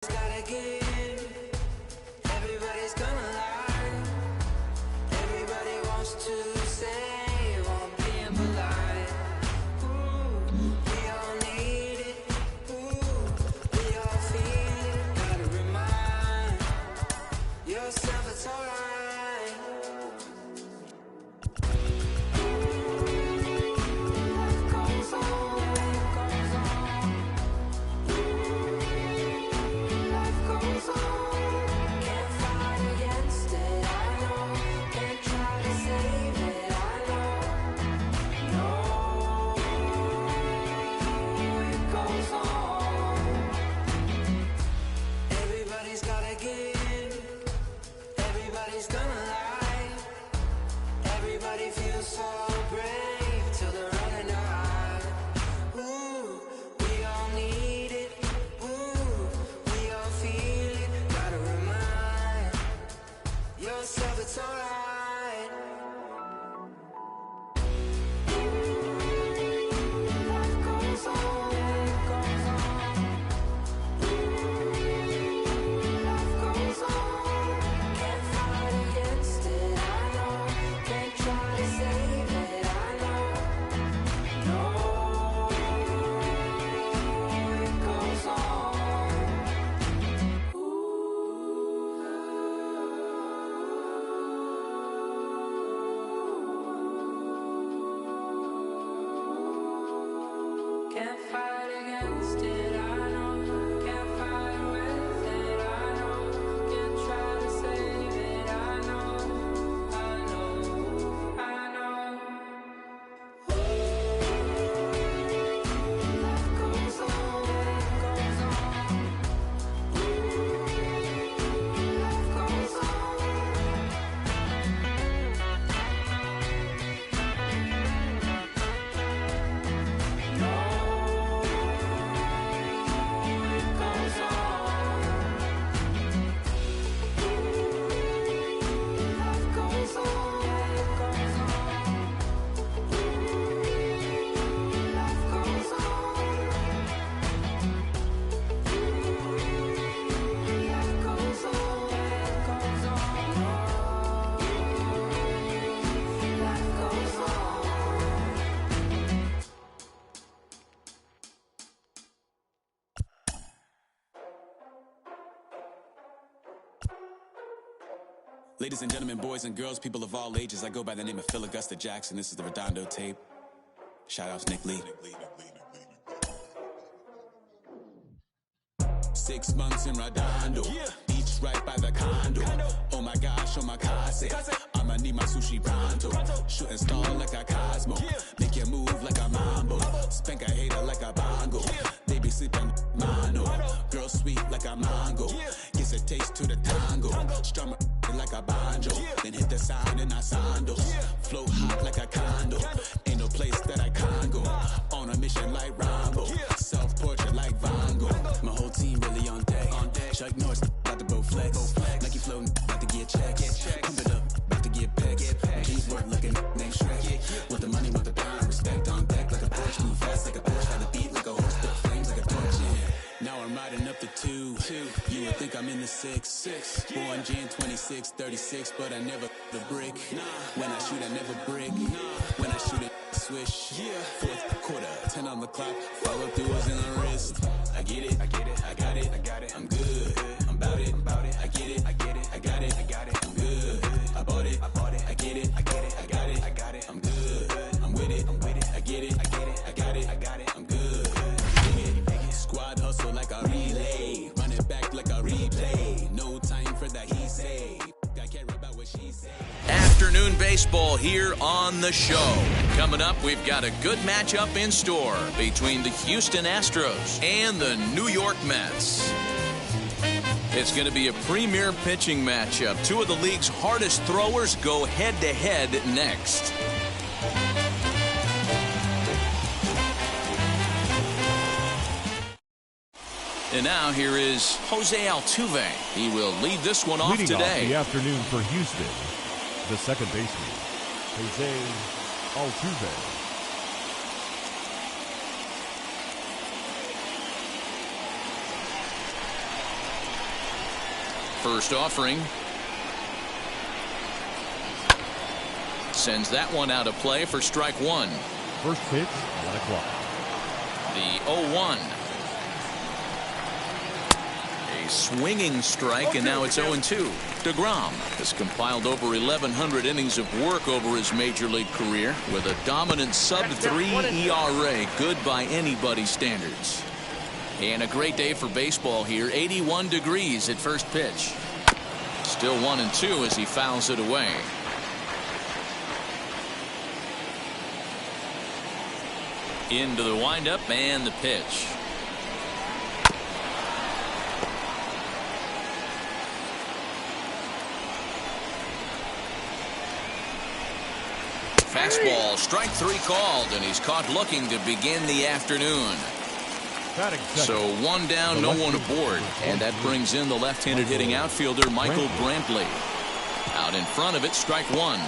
Gotta give. Everybody's gonna lie. Everybody wants to say while being polite. Ooh, we all need it. Ooh, we all feel it. Gotta remind yourself it's alright. It's alright. Life goes on. Life goes on. Can't fight against it, I know. Can't try to save it, I know. No, it goes on. Can't fight against it, I know. Can't fight with it, I know. Can't try to save it, I know. I know, I know. Life goes on, goes on. Life goes Ladies and gentlemen, boys and girls, people of all ages, I go by the name of Phil Augusta Jackson. This is the Redondo tape. Shout out to Nick Lee. 6 months in Redondo, beach right by the condo. Oh my gosh, oh my casa, I'ma need my sushi pronto. Shooting star like a Cosmo, make you move like a mambo. Spank a hater like a bongo, they be sleeping mono. Girl sweet like a mango, gets a taste to the tango. Strum like a banjo, then hit the sound in our sandals. Float hot like a condo, ain't no place that I can't go. On a mission like Rambo, self-portrait like Van Gogh. My whole team really on deck. Chuck Norris about to bow flex. Nike floating about to get checks. Pump it up, about to get pecks. Keys work looking name Shrek. With the money, with the pound, respect on deck like a Porsche. Move fast like a Porsche, had a beat like a horse, but flames like a torch. Now I'm riding up the 2. You would think I'm in the 6. Born Jan 26, 36, but I never the brick. When I shoot, I never brick. When I shoot it, swish. Fourth quarter, 10 on the clock. Follow through is in the wrist. I get it, I got it, I'm good. I'm about it, I get it, I got it, I'm good. I bought it, I get it, I got it, I'm good. I'm with it, I get it, I got it, I'm good. Squad hustle like a relay, run it back like a replay. No time for that he say. I care about what she say. Afternoon baseball here on the show. Coming up, we've got a good matchup in store between the Houston Astros and the New York Mets. It's going to be a premier pitching matchup. Two of the league's hardest throwers go head-to-head next. And now here is Jose Altuve. He will lead this one off Leading today. Off the afternoon for Houston, the second baseman, Jose Altuve. First offering. Sends that one out of play for strike one. First pitch, 1 o'clock. The 0-1. A swinging strike, and now it's 0-2. DeGrom has compiled over 1,100 innings of work over his major league career with a dominant sub-3 ERA, good by anybody's standards. And a great day for baseball here. 81 degrees at first pitch. Still 1-2 as he fouls it away. Into the windup and the pitch. Fastball, strike three called, and he's caught looking to begin the afternoon. So one down, no one aboard, and that brings in the left-handed hitting outfielder Michael Brantley. Out in front of it, strike one.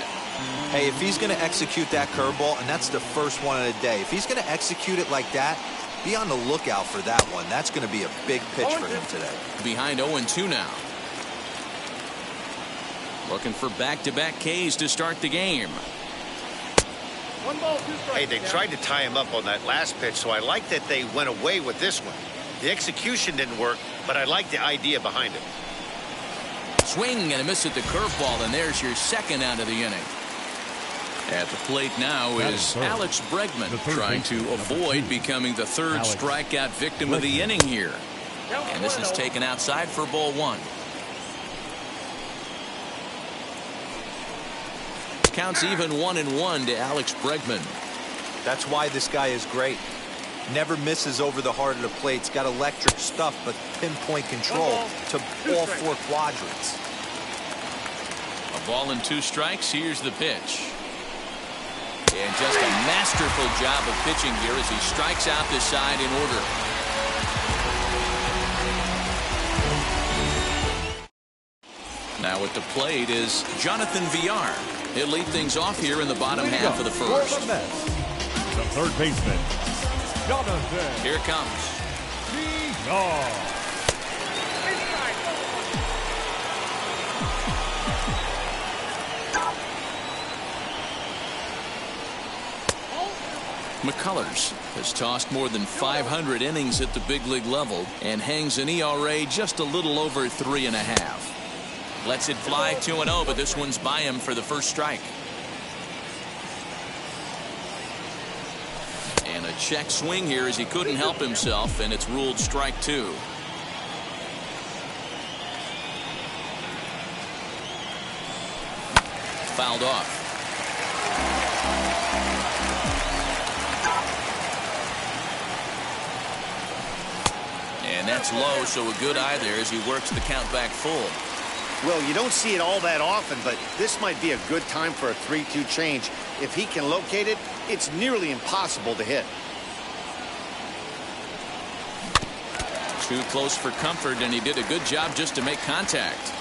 Hey, if he's going to execute that curveball, and that's the first one of the day, if he's going to execute it like that, be on the lookout for that one. That's going to be a big pitch for him today. Behind 0-2 now. Looking for back-to-back Ks to start the game. Hey, they tried to tie him up on that last pitch, so I like that they went away with this one. The execution didn't work, but I like the idea behind it. Swing and a miss at the curveball, and there's your second out of the inning. At the plate now is Alex Bregman, trying to avoid becoming the third strikeout victim of the inning here. And this is taken outside for ball one. Counts even 1-1 to Alex Bregman. That's why this guy is great. Never misses over the heart of the plate. He's got electric stuff, but pinpoint control to all four quadrants. A ball and 2 strikes. Here's the pitch. And just a masterful job of pitching here as he strikes out the side in order. Now at the plate is Jonathan Villar. He'll lead things off here in the bottom half of the first. The third baseman, Jonathan. Here comes. Villar. McCullers has tossed more than 500 innings at the big league level and hangs an ERA just a little over 3.5. Lets it fly 2-0, but this one's by him for the first strike. And a check swing here as he couldn't help himself, and it's ruled strike 2. Fouled off. And that's low, so a good eye there as he works the count back full. Well, you don't see it all that often, but this might be a good time for a 3-2 change. If he can locate it, it's nearly impossible to hit. Too close for comfort, and he did a good job just to make contact.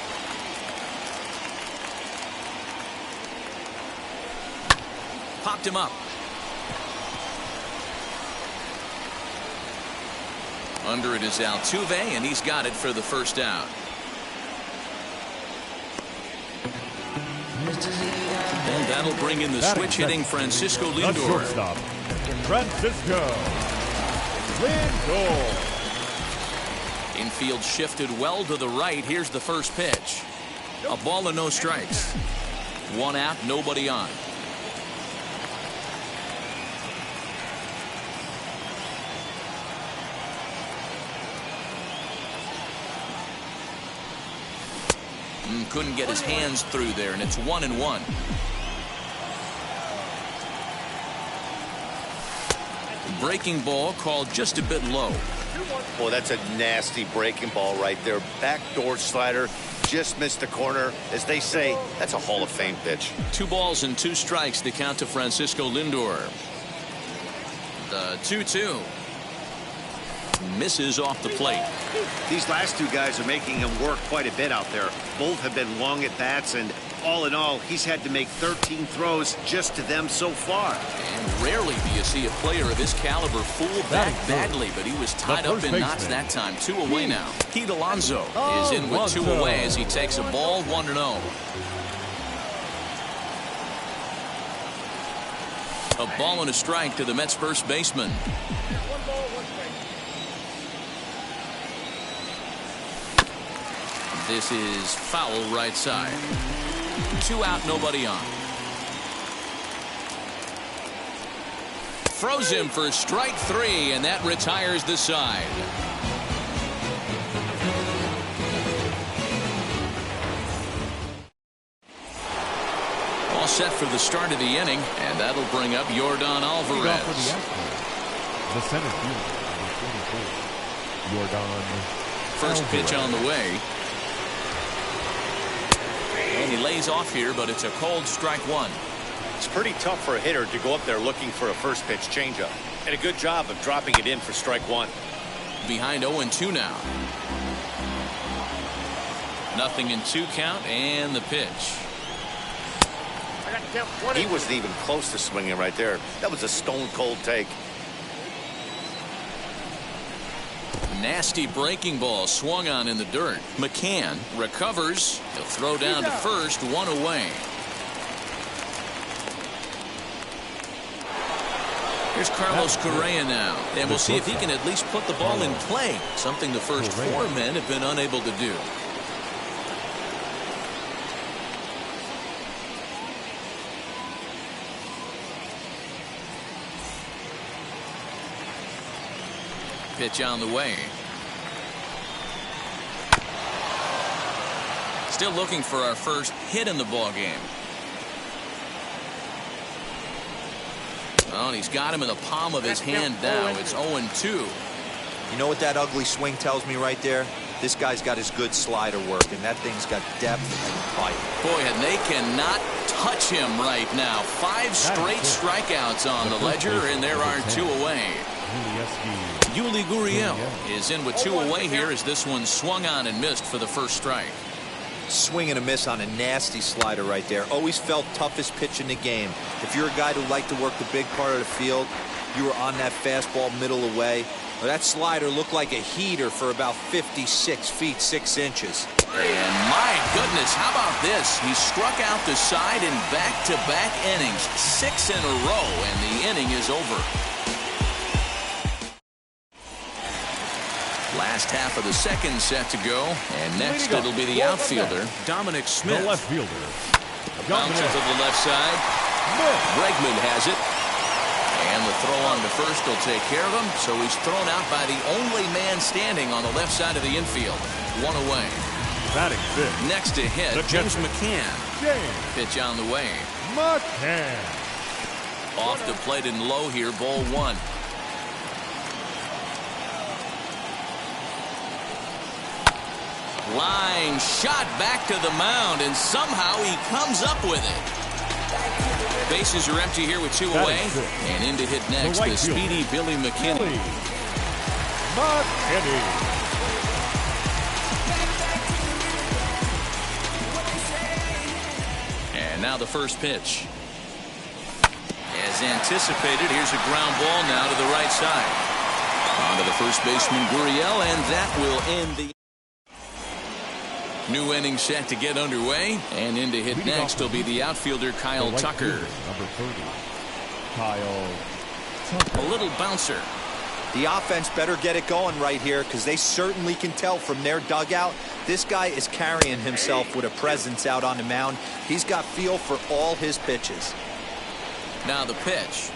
Popped him up. Under it is Altuve, and he's got it for the first out. And that'll bring in the switch hitting Francisco Lindor. Shortstop, Francisco Lindor. Infield shifted well to the right. Here's the first pitch. A ball and no strikes. 1 out, nobody on. Couldn't get his hands through there, and it's 1-1. Breaking ball called just a bit low. Boy, that's a nasty breaking ball right there. Backdoor slider, just missed the corner. As they say, that's a Hall of Fame pitch. 2 balls and 2 strikes to count to Francisco Lindor. The 2-2. misses off the plate. These last two guys are making him work quite a bit out there. Both have been long at bats, and all in all, he's had to make 13 throws just to them so far. And rarely do you see a player of his caliber fool back badly, but he was tied up in knots that time. 2 away now. Pete Alonso is in with 2 away as he takes a ball 1-0. A ball and a strike to the Mets first baseman. This is foul right side. 2 out, nobody on. Froze him for strike 3, and that retires the side. All set for the start of the inning, and that'll bring up Yordan Alvarez. For the Astros, the center fielder, number 24, Yordan First Alvarez. pitch on the way. And he lays off here, but it's a cold strike 1. It's pretty tough for a hitter to go up there looking for a first pitch changeup. And a good job of dropping it in for strike 1. Behind 0-2 now. 0-2 count, and the pitch. He wasn't even close to swinging right there. That was a stone cold take. Nasty breaking ball swung on in the dirt. McCann recovers. He'll throw down to first, 1 away. Here's Carlos Correa now, and we'll see if he can at least put the ball in play, something the first 4 men have been unable to do. Pitch on the way. Still looking for our first hit in the ball game. Oh, and he's got him in the palm of his hand now. It's 0-2. You know what that ugly swing tells me right there? This guy's got his good slider work, and that thing's got depth and bite. Boy, and they cannot touch him right now. 5 straight strikeouts on the ledger, and there are 2 away. Yuli Gurriel is in with 2 away here as this one swung on and missed for the first strike. Swing and a miss on a nasty slider right there. Always felt toughest pitch in the game. If you're a guy who liked to work the big part of the field, you were on that fastball middle away. Well, that slider looked like a heater for about 56 feet 6 inches. And my goodness, how about this? He struck out the side in back-to-back innings, 6 in a row, and the inning is over. Last half of the second set to go, and next it'll be the outfielder, Dominic Smith. The left fielder, Bounces to the left side. Bregman has it. And the throw on to first will take care of him, so he's thrown out by the only man standing on the left side of the infield. 1 away. Batting fifth. Next to hit, James McCann. Pitch on the way. McCann. Off the plate and low here, ball 1. Line shot back to the mound, and somehow he comes up with it. Bases are empty here with 2 away. And in to hit next, the speedy Billy McKinney. And now the first pitch. As anticipated, here's a ground ball now to the right side. On to the first baseman, Gurriel, and that will end the new inning set to get underway, and in to hit next will be the outfielder Kyle Tucker. Number 30, Kyle Tucker. A little bouncer. The offense better get it going right here, because they certainly can tell from their dugout this guy is carrying himself with a presence out on the mound. He's got feel for all his pitches. Now the pitch.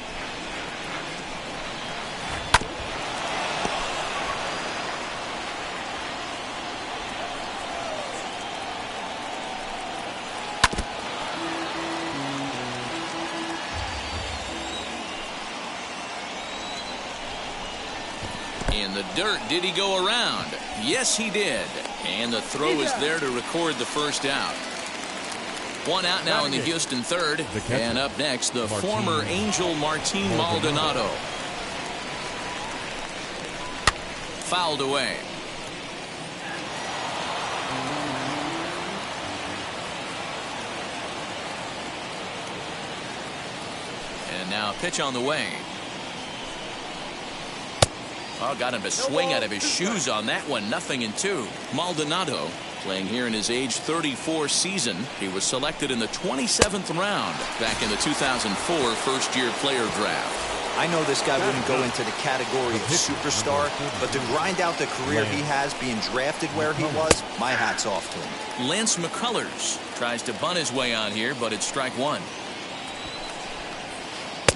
In the dirt, did he go around? Yes, he did. And the throw is there to record the first out. 1 out now in the Houston third. And up next, the former Angel Martin Maldonado. fouled away. And now a pitch on the way. Oh, got him to swing out of his shoes on that one. 0-2. Maldonado playing here in his age 34 season. He was selected in the 27th round back in the 2004 first-year player draft. I know this guy wouldn't go into the category of superstar, but to grind out the career he has being drafted where he was, my hat's off to him. Lance McCullers tries to bunt his way on here, but it's strike one.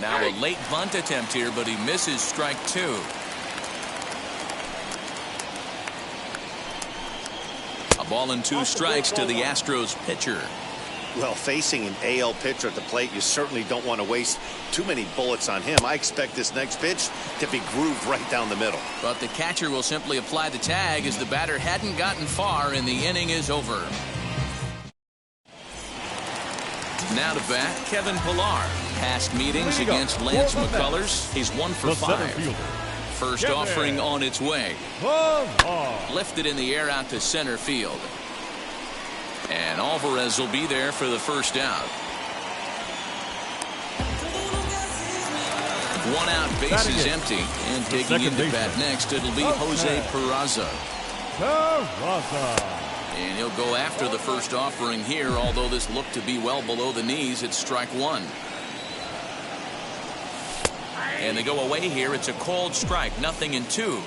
Now a late bunt attempt here, but he misses strike two. A ball and 2 strikes to the Astros pitcher. Well, facing an AL pitcher at the plate, you certainly don't want to waste too many bullets on him. I expect this next pitch to be grooved right down the middle. But the catcher will simply apply the tag as the batter hadn't gotten far and the inning is over. Now to bat, Kevin Pillar. Past meetings against Lance McCullers, he's 1 for 5. First offering on its way. Lifted in the air out to center field. And Alvarez will be there for the first out. 1 out, bases empty. And digging into bat next, it'll be Jose Peraza. And he'll go after the first offering here, although this looked to be well below the knees. It's strike one. And they go away here. It's a called strike. 0-2.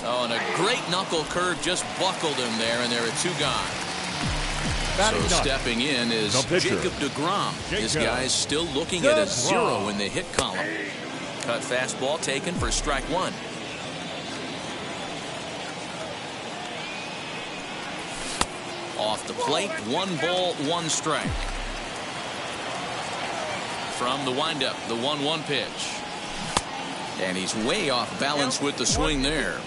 Oh, and a great knuckle curve just buckled him there, and there are 2 gone. So stepping in is Jacob deGrom. This guy's still looking at a 0 in the hit column. Cut fastball taken for strike one. Off the plate, 1 ball, 1 strike. From the windup, the 1-1 pitch. And he's way off balance with the swing there.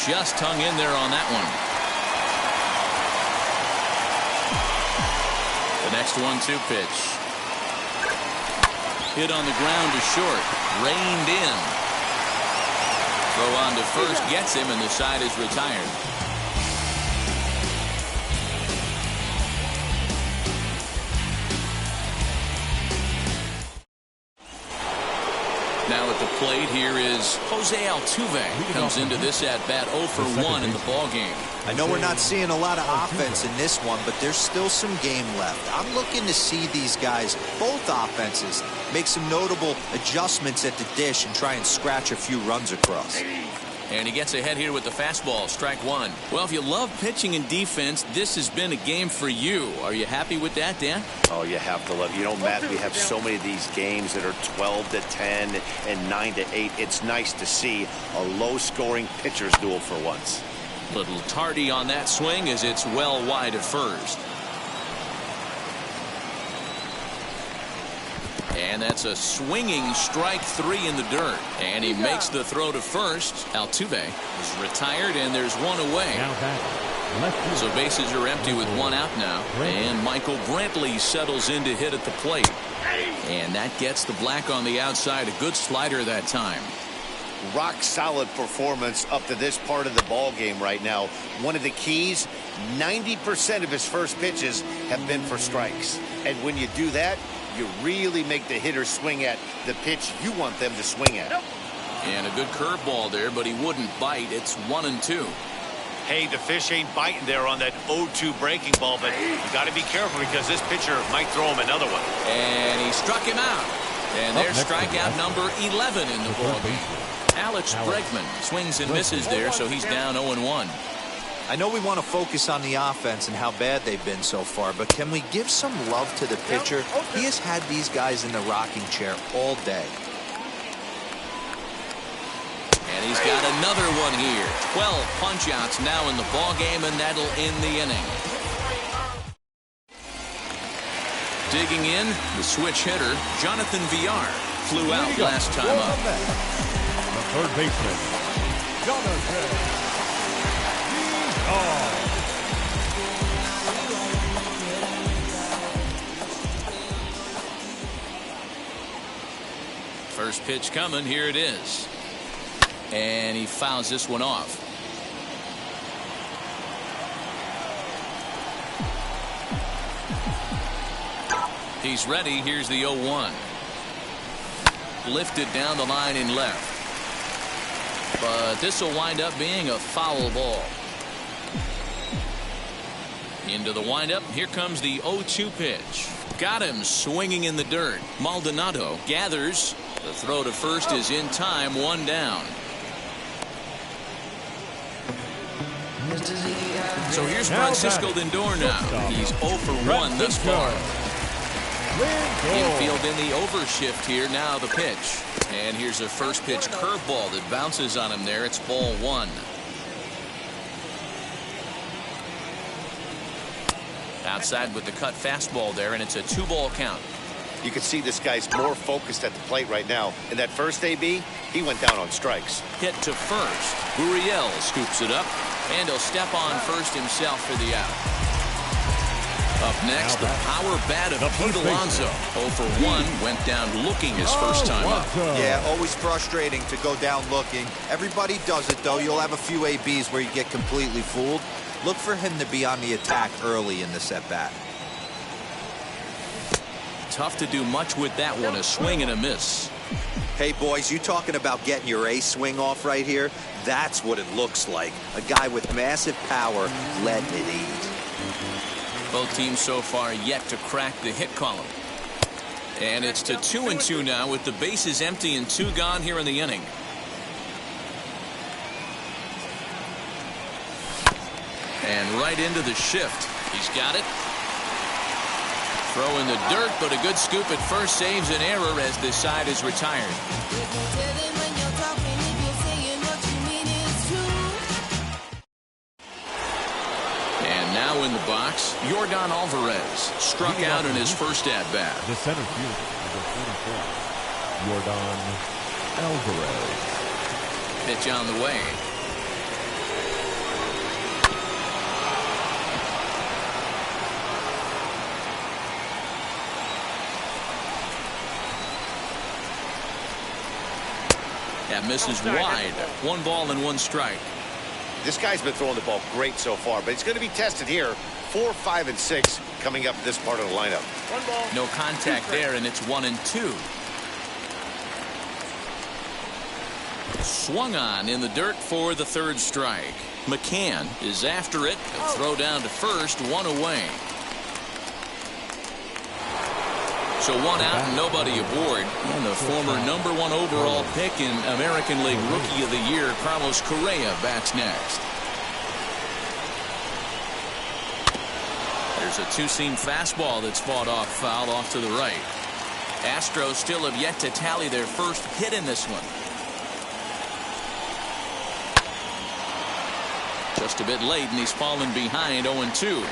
Just hung in there on that one. The next 1-2 pitch. Hit on the ground to short. Reined in. Throw on to first gets him, and the side is retired. Now at the plate here is Jose Altuve. Comes into this at bat 0 for 1 in the ball game. I know we're not seeing a lot of offense in this one, but there's still some game left. I'm looking to see these guys, both offenses, make some notable adjustments at the dish and try and scratch a few runs across. And he gets ahead here with the fastball, strike one. Well, if you love pitching and defense, this has been a game for you. Are you happy with that, Dan? Oh, you have to love. You know, Matt, we have so many of these games that are 12-10 and 9-8. It's nice to see a low-scoring pitcher's duel for once. Little tardy on that swing as it's well wide of first. And that's a swinging strike 3 in the dirt. And he makes the throw to first. Altuve is retired, and there's 1 away. So bases are empty with 1 out now. And Michael Brantley settles in to hit at the plate. And that gets the black on the outside. A good slider that time. Rock solid performance up to this part of the ball game right now. One of the keys, 90% of his first pitches have been for strikes. And when you do that, you really make the hitter swing at the pitch you want them to swing at. And a good curveball there, but he wouldn't bite. It's 1-2. Hey, the fish ain't biting there on that 0-2 breaking ball, but you got to be careful because this pitcher might throw him another one. And he struck him out. And there's strikeout number 11 in the ballgame. Alex Bregman swings and misses there, so he's down 0-1. I know we want to focus on the offense and how bad they've been so far, but can we give some love to the pitcher? He has had these guys in the rocking chair all day. And he's got another one here. 12 punch-outs now in the ballgame, and that'll end the inning. Digging in, the switch hitter, Jonathan Villar, flew out last time up. The third baseman, Jonathan Villar. First pitch coming. Here it is. And he fouls this one off. He's ready. Here's the 0-1. Lifted down the line in left. But this will wind up being a foul ball. Into the windup. Here comes the 0-2 pitch. Got him swinging in the dirt. Maldonado gathers. The throw to first is in time. One down. So here's Francisco Lindor now. He's 0 for 1 thus far. Infield in the overshift here. Now the pitch. And here's a first pitch curveball that bounces on him there. It's ball 1. Outside with the cut fastball there, and it's a 2-ball count. You can see this guy's more focused at the plate right now. In that first AB, he went down on strikes. Hit to first. Gurriel scoops it up, and he'll step on first himself for the out. Up next, the power bat of Pete Alonso. 0 for 1, went down looking his first time up. Yeah, always frustrating to go down looking. Everybody does it, though. You'll have a few ABs where you get completely fooled. Look for him to be on the attack early in this at-bat. Tough to do much with that one. A swing and a miss. Hey, boys, you talking about getting your ace swing off right here? That's what it looks like. A guy with massive power letting it eat. Both teams so far yet to crack the hit column. And it's to 2-2 now with the bases empty and 2 gone here in the inning. And right into the shift. He's got it. Throw in the dirt, but a good scoop at first saves an error as this side is retired. And now in the box, Yordan Alvarez struck out in his first at-bat. The center fielder, number 44, Yordan Alvarez. Pitch on the way. That misses wide. 1 ball and 1 strike. This guy's been throwing the ball great so far, but it's going to be tested here. 4, 5, and 6 coming up this part of the lineup. 1 ball. No contact there, and it's 1-2. Swung on in the dirt for the 3rd strike. McCann is after it. A throw down to first, 1 away. So 1 out and nobody aboard. And the former #1 overall pick in American League Rookie of the Year, Carlos Correa, bats next. There's a 2-seam fastball that's fought off foul off to the right. Astros still have yet to tally their first hit in this one. Just a bit late, and he's fallen behind 0-2.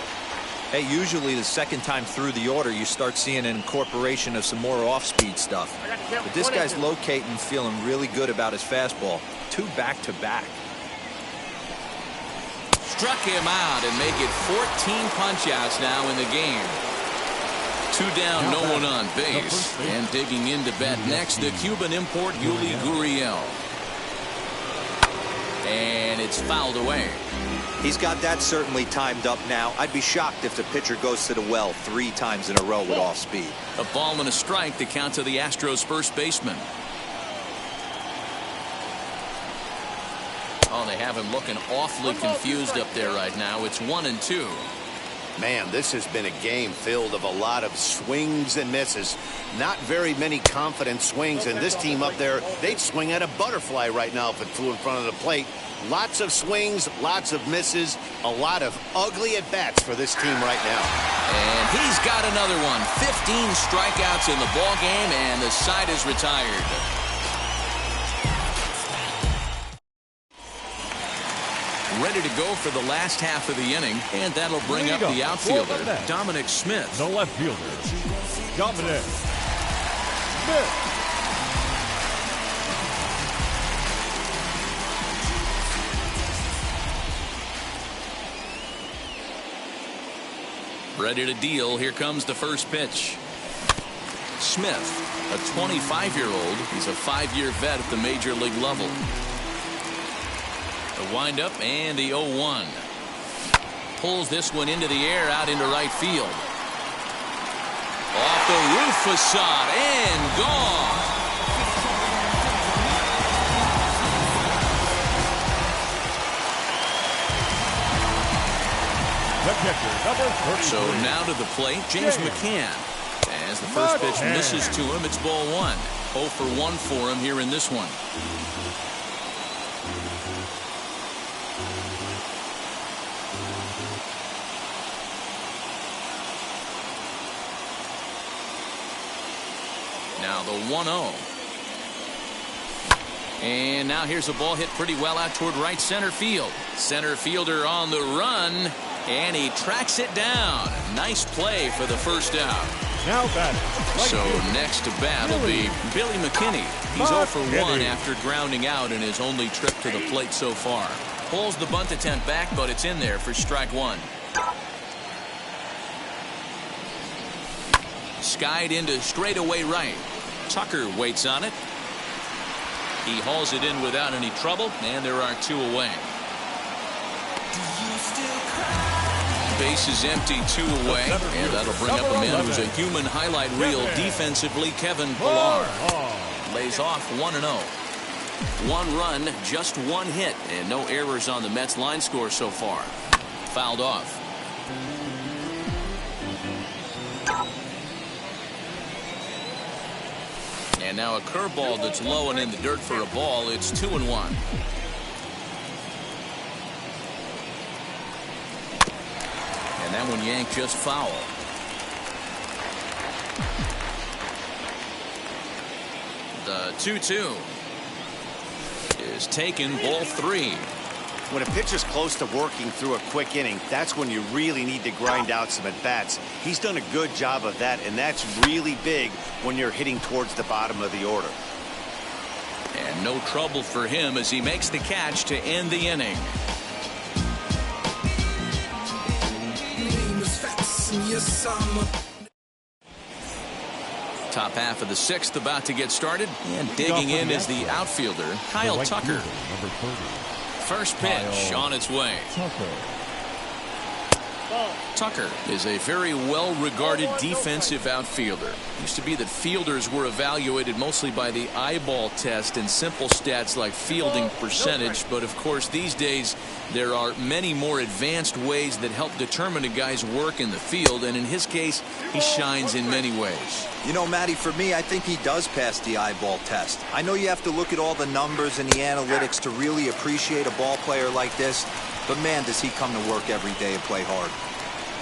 Hey, usually the second time through the order, you start seeing an incorporation of some more off-speed stuff. But this guy's locating, feeling really good about his fastball. 2 back-to-back. Struck him out and make it 14 punch-outs now in the game. 2 down, no one on base. And digging into bat next, the Cuban import Yuli Gurriel. And it's fouled away. He's got that certainly timed up now. I'd be shocked if the pitcher goes to the well 3 times in a row with off speed. A ball and a strike to count to the Astros first baseman. Oh, they have him looking awfully confused up there right now. It's 1-2. Man, this has been a game filled of a lot of swings and misses. Not very many confident swings, and this team up there, they'd swing at a butterfly right now if it flew in front of the plate. Lots of swings, lots of misses, a lot of ugly at-bats for this team right now. And he's got another one. 15 strikeouts in the ball game, and the side is retired. Ready to go for the last half of the inning, and that'll bring up the outfielder, Dominic Smith. The left fielder, Dominic Smith. Ready to deal. Here comes the first pitch. Smith, a 25-year-old. He's a 5-year vet at the major league level. The windup and the 0-1. Pulls this one into the air out into right field. Off the roof facade and gone. The catcher, number 33. So now to the plate, James McCann. As the first pitch misses to him, it's ball 1. 0 for 1 for him here in this one. Now the 1-0. And now here's a ball hit pretty well out toward right center field. Center fielder on the run, and he tracks it down. Nice play for the first out. Now batting. So next to bat will be Billy McKinney. He's 0 for 1 after grounding out in his only trip to the plate so far. Pulls the bunt attempt back, but it's in there for strike 1. Skied into straightaway right. Tucker waits on it. He hauls it in without any trouble, and there are 2 away. Base is empty, 2 away, and that'll bring up a man who's a human highlight reel defensively, Kevin Pillar. Lays off 1-0. 1 run, just 1 hit, and no errors on the Mets line score so far. Fouled off. And now a curveball that's low and in the dirt for a ball. It's 2-1. And that one yanked just foul. The 2-2 is taken, ball 3. When a pitcher's close to working through a quick inning, that's when you really need to grind out some at-bats. He's done a good job of that, and that's really big when you're hitting towards the bottom of the order. And no trouble for him as he makes the catch to end the inning. Top half of the 6th about to get started, and digging in is the outfielder, Kyle Tucker. Number 30. First pitch on its way. Tucker is a very well-regarded defensive outfielder. Used to be that fielders were evaluated mostly by the eyeball test and simple stats like fielding percentage, but of course these days there are many more advanced ways that help determine a guy's work in the field, and in his case he shines in many ways. You know, Matty, for me, I think he does pass the eyeball test. I know you have to look at all the numbers and the analytics to really appreciate a ball player like this, but man, does he come to work every day and play hard.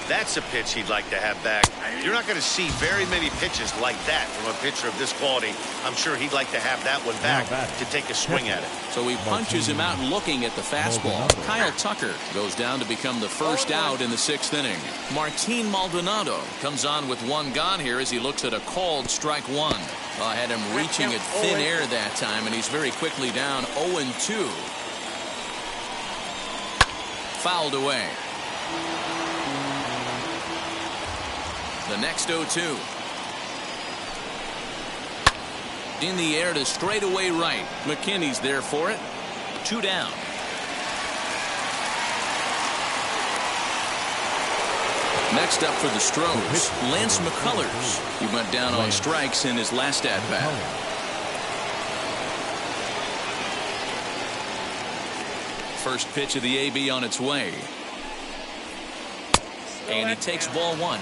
That's a pitch he'd like to have back. You're not going to see very many pitches like that from a pitcher of this quality. I'm sure he'd like to have that one back to take a swing at it. So he punches him out looking at the fastball. Kyle Tucker goes down to become the first out in the 6th inning. Martin Maldonado comes on with 1 gone here as he looks at a called strike 1. I had him reaching at thin air that time, and he's very quickly down 0-2. Fouled away. The next 0-2. In the air to straightaway right. McKinney's there for it. 2 down. Next up for the Stros, Lance McCullers. He went down on strikes in his last at-bat. First pitch of the AB on its way. And he takes ball 1.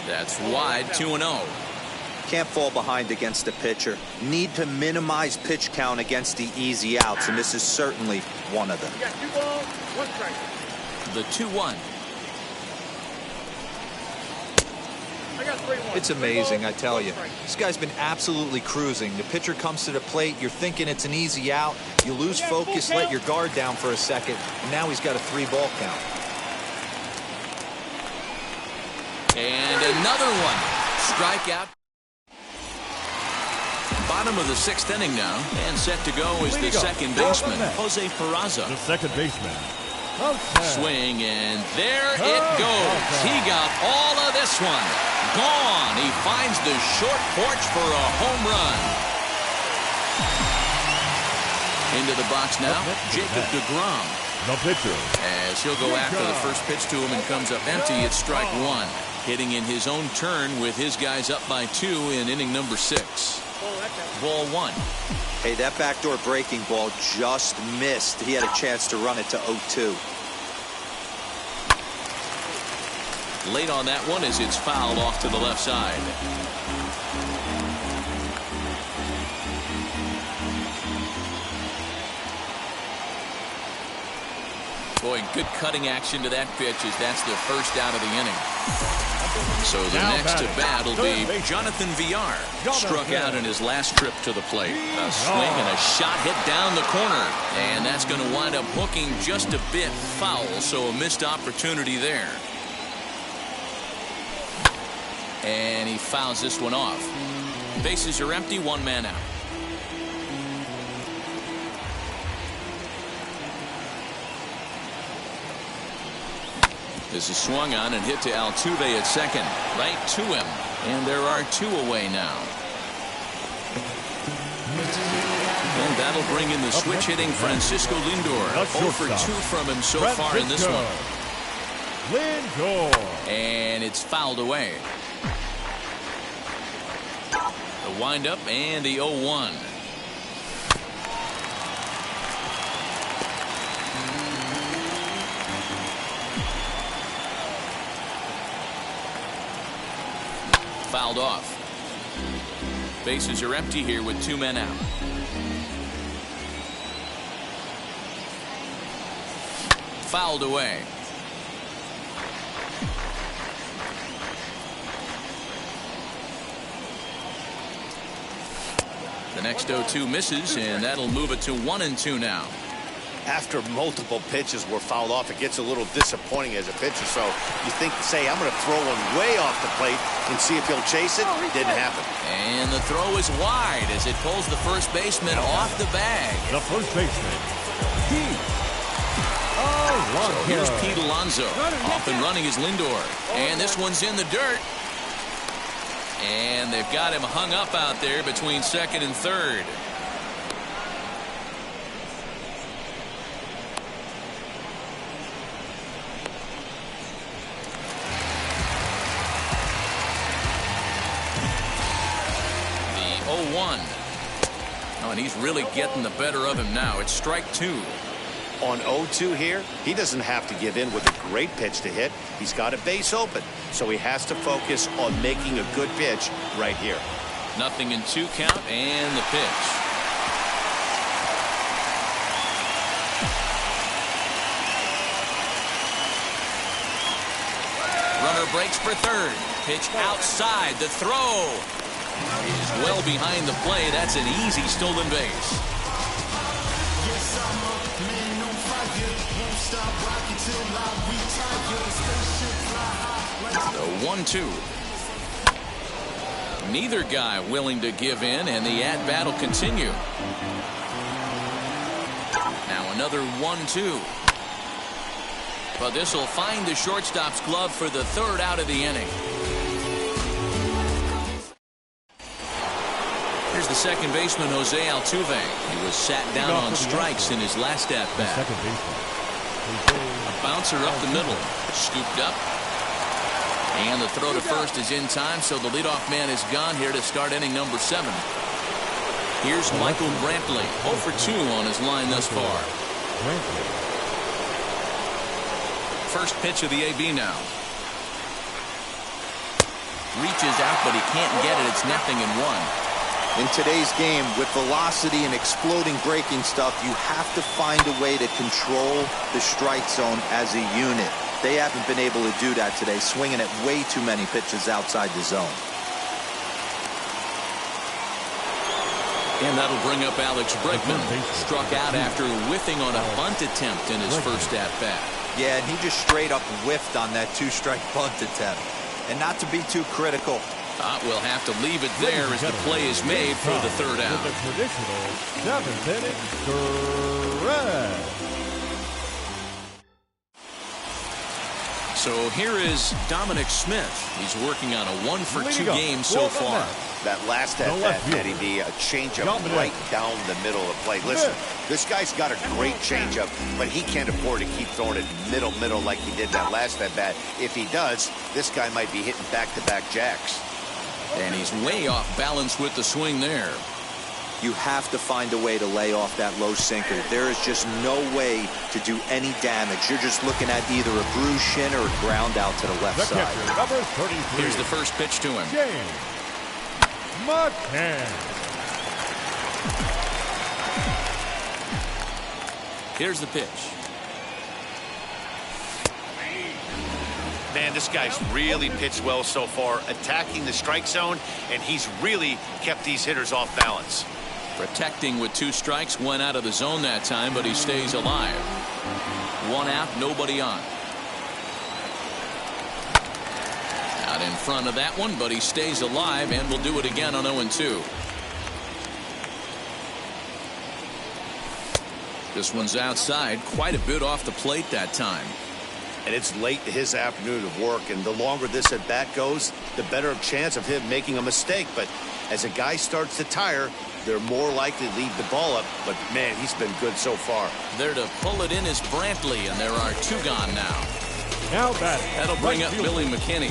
That's wide, 2-0. Can't fall behind against a pitcher. Need to minimize pitch count against the easy outs, and this is certainly one of them. You got 2 balls, 1 strike. The 2-1. I got 3-1. It's amazing, I tell you. This guy's been absolutely cruising. The pitcher comes to the plate, you're thinking it's an easy out. You lose focus, let your guard down for a second, and now he's got a 3-ball count. And another one. Strikeout Bottom of the 6th inning now, and set to go is the second baseman, Jose Peraza. The second baseman. Swing, and there it goes. He got all of this one. Gone. He finds the short porch for a home run. Into the box now, Jacob deGrom. The pitcher. As he'll go after the first pitch to him and comes up empty, it's strike one. Hitting in his own turn with his guys up by 2 in inning number 6. Ball 1. Hey, that backdoor breaking ball just missed. He had a chance to run it to 0-2. Late on that one as it's fouled off to the left side. Boy, good cutting action to that pitch as that's the first out of the inning. So the next to bat will be Jonathan Villar. Struck out in his last trip to the plate. A swing and a shot hit down the corner. And that's going to wind up hooking just a bit foul, so a missed opportunity there. And he fouls this one off. Bases are empty, 1 man out. This is swung on and hit to Altuve at second. Right to him. And there are 2 away now. And that'll bring in the switch hitting Francisco Lindor. 0 for 2 from him so far in this one. Lindor. And it's fouled away. The windup and the 0-1. Fouled off. Bases are empty here with 2 men out. Fouled away. The next 0-2 misses, and that'll move it to 1-2 now. After multiple pitches were fouled off, it gets a little disappointing as a pitcher. So you think, say, I'm going to throw one way off the plate and see if he'll chase it. Didn't happen. And the throw is wide as it pulls the first baseman off the bag. The first baseman, Pete So Alonso. here's Pete Alonso. Off and running is Lindor. And this one's in the dirt. And they've got him hung up out there between second and third. The 0-1. Oh, and he's really getting the better of him now. It's strike 2. On 0-2 here, he doesn't have to give in with a great pitch to hit. He's got a base open, so he has to focus on making a good pitch right here. Nothing in 2 count, and the pitch. Runner breaks for third. Pitch outside. The throw is well behind the play. That's an easy stolen base. The 1-2. Neither guy willing to give in, and the at-bat will continue. Now another 1-2. But this will find the shortstop's glove for the 3rd out of the inning. Here's the second baseman, Jose Altuve. He was sat down on strikes in his last at-bat. Second baseman, A bouncer up the middle. Scooped up. And the throw to first is in time, so the leadoff man is gone here to start inning number 7. Here's Michael Brantley, 0 for 2 on his line thus far. First pitch of the AB now. Reaches out, but he can't get it. It's 0-1. In today's game, with velocity and exploding breaking stuff, you have to find a way to control the strike zone as a unit. They haven't been able to do that today, swinging at way too many pitches outside the zone. And that'll bring up Alex Bregman. Struck out after whiffing on a bunt attempt in his first at-bat. Yeah, and he just straight up whiffed on that 2-strike bunt attempt. And not to be too critical, We'll have to leave it there as the play is made for the third out. With the traditional seventh inning stretch. So here is Dominic Smith. He's working on a 1-for-2 game so far. That last at bat, Eddie B, a changeup right down the middle of the plate. Listen, this guy's got a great changeup, but he can't afford to keep throwing it middle like he did that last at bat. If he does, this guy might be hitting back-to-back jacks. And he's way off balance with the swing there. You have to find a way to lay off that low sinker. There is just no way to do any damage. You're just looking at either a bruised shin or a ground out to the left side. Number 33. Here's the first pitch to him. James McCann. Here's the pitch. Man, this guy's really pitched well so far, attacking the strike zone, and he's really kept these hitters off balance. Protecting with 2 strikes, 1 out of the zone that time, but he stays alive. 1 out, nobody on. Out in front of that one, but he stays alive and will do it again on 0-2. This one's outside, quite a bit off the plate that time. And it's late in his afternoon of work, and the longer this at bat goes, the better chance of him making a mistake. But as a guy starts to tire, they're more likely to leave the ball up. But man, he's been good so far. There to pull it in is Brantley, and there are 2 gone now. Now batting. That'll bring up Billy McKinney.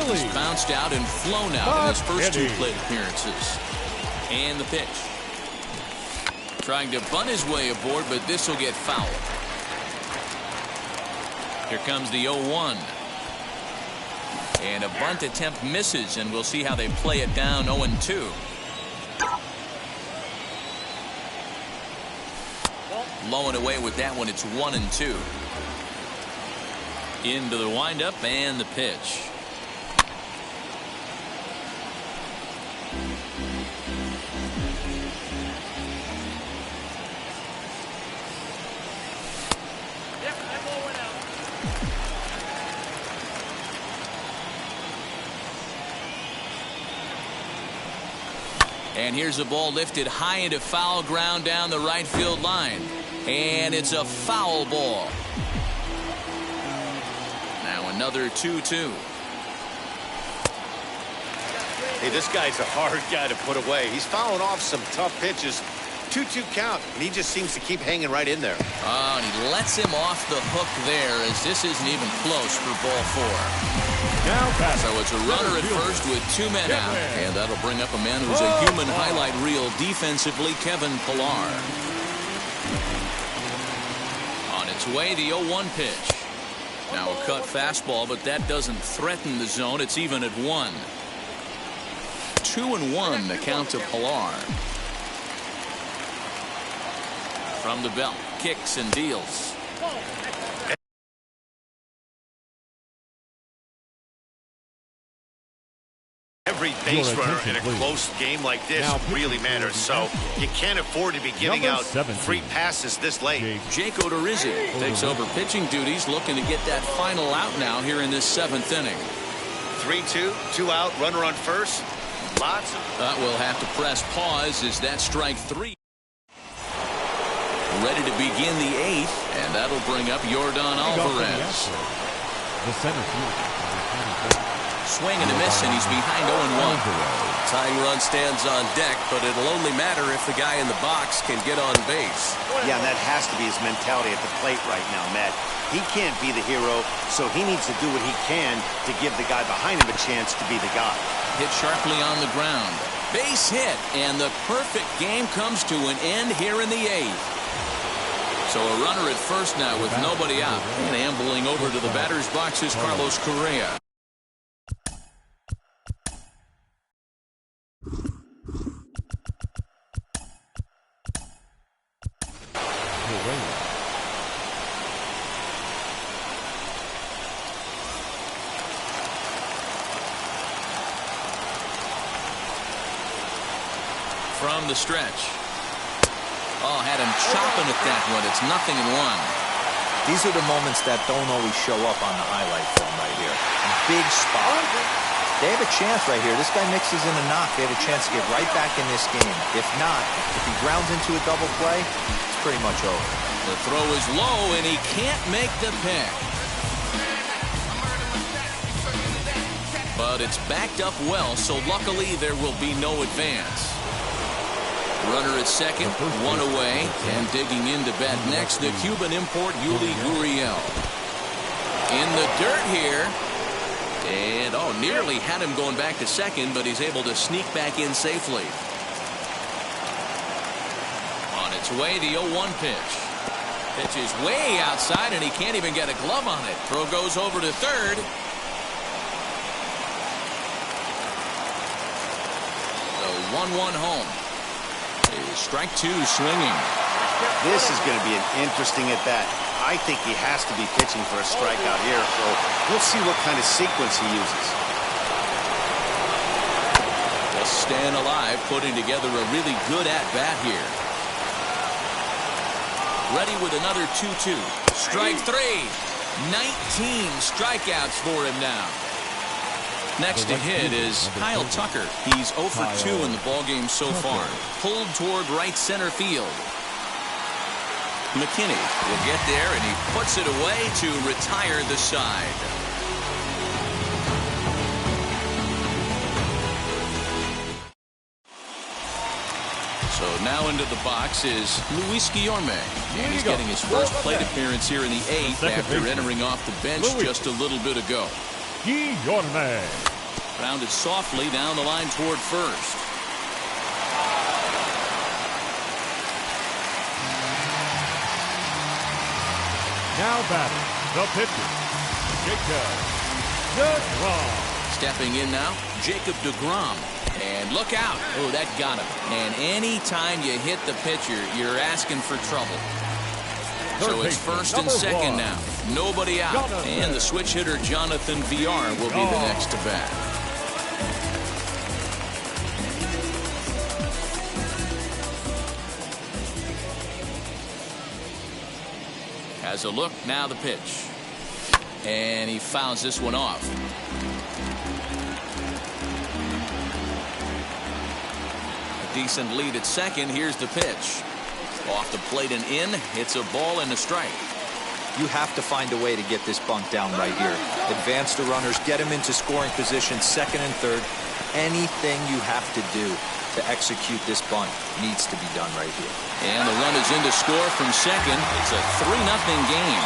He's bounced out and flown out in his first 2 plate appearances. And the pitch. Trying to bunt his way aboard, but this will get fouled. Here comes the 0-1. And a bunt attempt misses, and we'll see how they play it down 0-2. Low and away with that one. It's 1-2. Into the windup and the pitch. And here's a ball lifted high into foul ground down the right field line. And it's a foul ball. Now another 2-2. Hey, this guy's a hard guy to put away. He's fouling off some tough pitches. 2-2 count, and he just seems to keep hanging right in there. Oh, and he lets him off the hook there, as this isn't even close for ball 4. Now so it's a runner at first with 2 men out, and that'll bring up a man who's a human highlight reel defensively, Kevin Pillar. On its way, the 0-1 pitch. Now a cut fastball, but that doesn't threaten the zone. It's even at 1. 2-1 the count to Pillar. From the belt, kicks and deals. Every base runner in a close game like this really matters, so you can't afford to be giving out free passes this late. Jake Odorizzi takes over pitching duties, looking to get that final out now here in this 7th inning. 3-2, 2 out, runner on first. Lots of... We'll have to press pause as that strike 3. Ready to begin the 8th, and that'll bring up Yordan Alvarez. The center fielder, Swing and a miss, and he's behind 0-1. Tying run stands on deck, but it'll only matter if the guy in the box can get on base. Yeah, and that has to be his mentality at the plate right now, Matt. He can't be the hero, so he needs to do what he can to give the guy behind him a chance to be the guy. Hit sharply on the ground. Base hit, and the perfect game comes to an end here in the 8th. So a runner at first now with nobody out. And ambling over to the batter's box is Carlos Correa. From the stretch. Oh, had him chopping at that one. It's 0-1. These are the moments that don't always show up on the highlight film right here. Big spot. They have a chance right here. This guy mixes in a knock. They have a chance to get right back in this game. If not, if he grounds into a double play, it's pretty much over. The throw is low, and he can't make the pick. But it's backed up well, so luckily there will be no advance. Runner at second, 1 away, and digging in to bat next, the Cuban import Yuli Gurriel. In the dirt here, and nearly had him going back to second, but he's able to sneak back in safely. On its way, the 0-1 pitch. Pitch is way outside, and he can't even get a glove on it. Throw goes over to third. The 1-1 home. Strike 2 swinging. This is going to be an interesting at bat. I think he has to be pitching for a strikeout here, so we'll see what kind of sequence he uses. Just staying alive, putting together a really good at-bat here. Ready with another 2-2. Strike 3. 19 strikeouts for him now. Next to hit is Kyle Tucker. He's 0 for 2 in the ballgame so far. Pulled toward right center field. McKinney will get there, and he puts it away to retire the side. So now into the box is Luis Guillorme. And he's getting his first plate appearance here in the 8th after entering off the bench just a little bit ago. Guillorme. Grounded softly down the line toward first. Now batting, the pitcher, Jacob deGrom. Stepping in now, Jacob deGrom. And look out. Oh, that got him. And any time you hit the pitcher, you're asking for trouble. So it's first and second now. Nobody out. And the switch hitter, Jonathan Villar, will be the next to bat. Has a look. Now the pitch. And he fouls this one off. A decent lead at second. Here's the pitch. Off the plate and in. It's a ball and a strike. You have to find a way to get this bunt down right here. Advance the runners, get them into scoring position, second and third. Anything you have to do to execute this bunt needs to be done right here. And the run is in to score from second. It's a 3-0 game.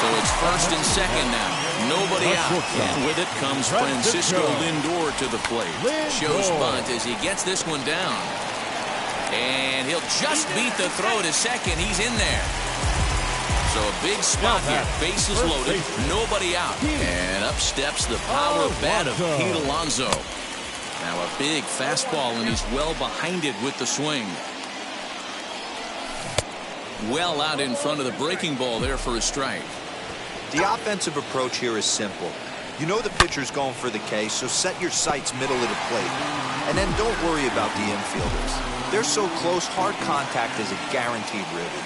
So it's first and second now. Nobody out. And with it comes Francisco Lindor to the plate. Shows bunt as he gets this one down. And he'll just beat the throw to second. He's in there. So a big spot here. Bases loaded. Nobody out. And up steps the power bat of Pete Alonso. Now a big fastball, and he's well behind it with the swing. Well out in front of the breaking ball there for a strike. The offensive approach here is simple. You know the pitcher's going for the K, so set your sights middle of the plate. And then don't worry about the infielders. They're so close, hard contact is a guaranteed ribby.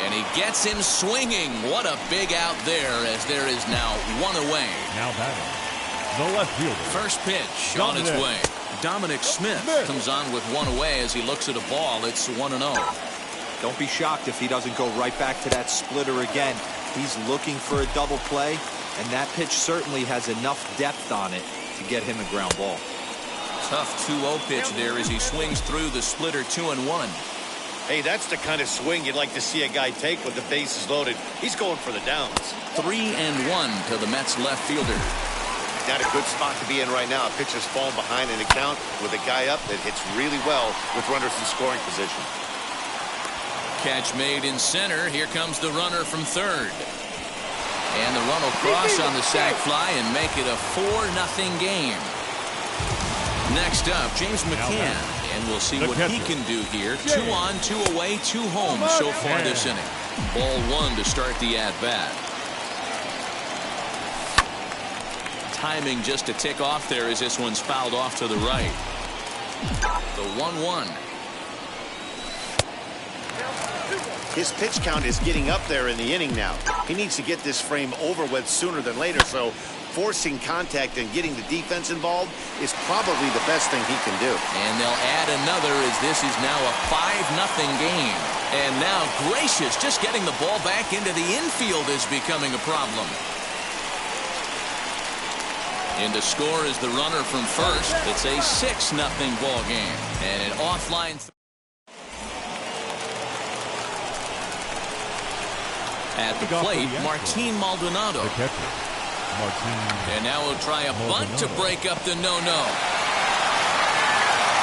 And he gets him swinging. What a big out there, as there is now one away. Now batting, the left fielder. First pitch on its way. Dominic Smith comes on with one away as he looks at a ball. It's 1-0. Don't be shocked if he doesn't go right back to that splitter again. He's looking for a double play, and that pitch certainly has enough depth on it to get him a ground ball. Tough 2-0 pitch there as he swings through the splitter 2-1. Hey, that's the kind of swing you'd like to see a guy take with the bases loaded. He's going for the downs. 3-1 to the Mets left fielder. Not a good spot to be in right now. A pitcher's falling behind an account with a guy up that hits really well with runners in scoring position. Catch made in center. Here comes the runner from third. And the run will cross on the sac fly and make it a 4-0 game. Next up, James McCann. And we'll see what he can do here. 2 on, 2 away, 2 home so far this inning. Ball 1 to start the at-bat. Timing just a tick off there as this one's fouled off to the right. The 1-1. His pitch count is getting up there in the inning now. He needs to get this frame over with sooner than later, so forcing contact and getting the defense involved is probably the best thing he can do. And they'll add another as this is now a 5-0 game. And now, gracious, just getting the ball back into the infield is becoming a problem. In to score is the runner from first. It's a 6-0 ball game. And an offline. At the plate, Martin Maldonado. The catcher, Martin. And now we'll try a bunt to break up the no-no.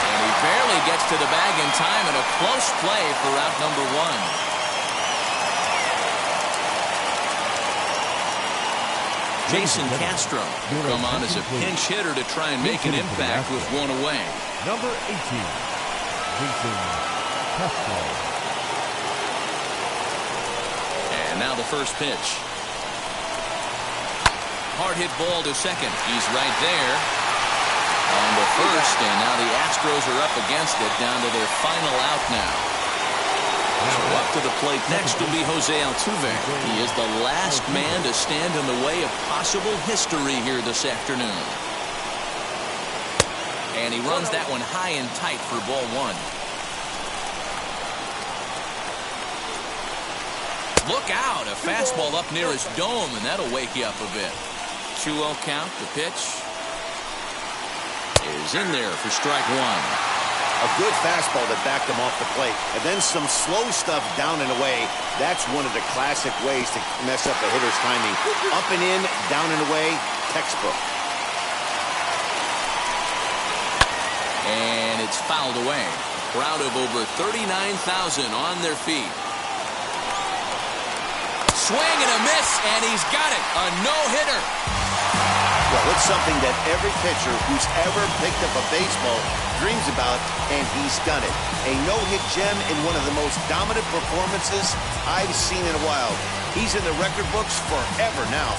And he barely gets to the bag in time, and a close play for out number 1. Jason Castro will come on as a pinch hitter to try and make an impact with 1 away. Number 18, Jason Castro. And now the first pitch. Hard hit ball to second. He's right there on the first, and now the Astros are up against it, down to their final out now. So up to the plate next will be Jose Altuve. He is the last man to stand in the way of possible history here this afternoon. And he runs that one high and tight for ball 1. Look out, a fastball up near his dome, and that'll wake you up a bit. 2-0 count. The pitch is in there for strike 1. A good fastball that backed him off the plate. And then some slow stuff down and away. That's one of the classic ways to mess up a hitter's timing. Up and in, down and away, textbook. And it's fouled away. Crowd of over 39,000 on their feet. Swing and a miss, and he's got it. A no-hitter. Well, it's something that every pitcher who's ever picked up a baseball dreams about, and he's done it. A no-hit gem in one of the most dominant performances I've seen in a while. He's in the record books forever now.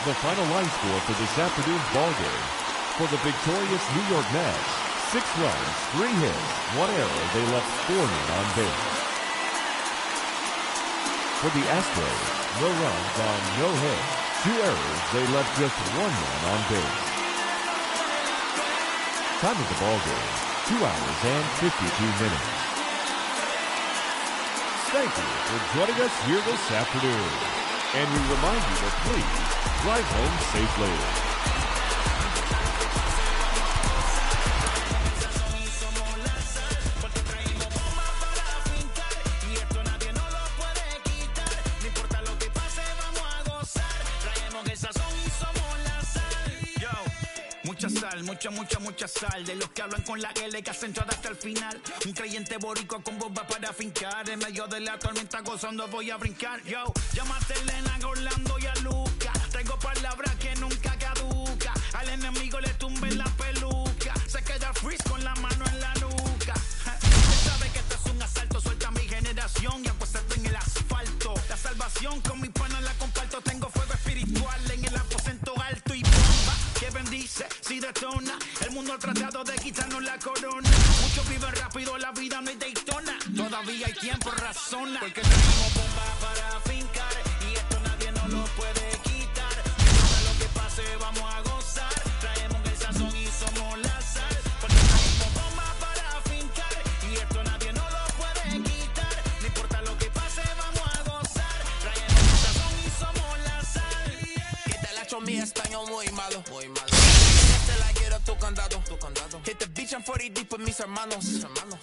The final line score for this afternoon's ball game. For the victorious New York Mets, 6 runs, 3 hits, 1 error. They left 4 men on base. For the Astros, no runs on no hits, 2 errors. They left just 1 man on base. Time of the ball game, 2 hours and 52 minutes. Thank you for joining us here this afternoon. And we remind you to please drive home safely. Mucha sal. De los que hablan con la L que hacen toda hasta el final. Un creyente boricua con bomba para fincar. En medio de la tormenta gozando voy a brincar. Yo, llámate a Elena, a Orlando y a Luca. Traigo palabras que nunca caduca. Al enemigo le tumbe la peluca. Se queda freeze con la mano en la nuca. Usted sabe que esto es un asalto. Suelta mi generación y apuéstate en el asfalto. La salvación con mi pana la comparto. Tengo fuego espiritual en el aposento alto y bomba que bendice si detona. El mundo ha tratado de quitar Rápido la vida no es Daytona. Todavía hay tiempo, razona. Porque tenemos bomba para fincar. Y esto nadie nos lo puede quitar. No importa lo que pase, vamos a gozar. Traemos el sazón y somos la sal. Porque tenemos bomba para fincar. Y esto nadie nos lo puede quitar. No importa lo que pase, vamos a gozar. Traemos el sazón y somos la sal. Que te la hecho mi español muy malo. Muy malo. Te la quiero tu condado. Hit the beach, I'm 40 deep with mis hermanos.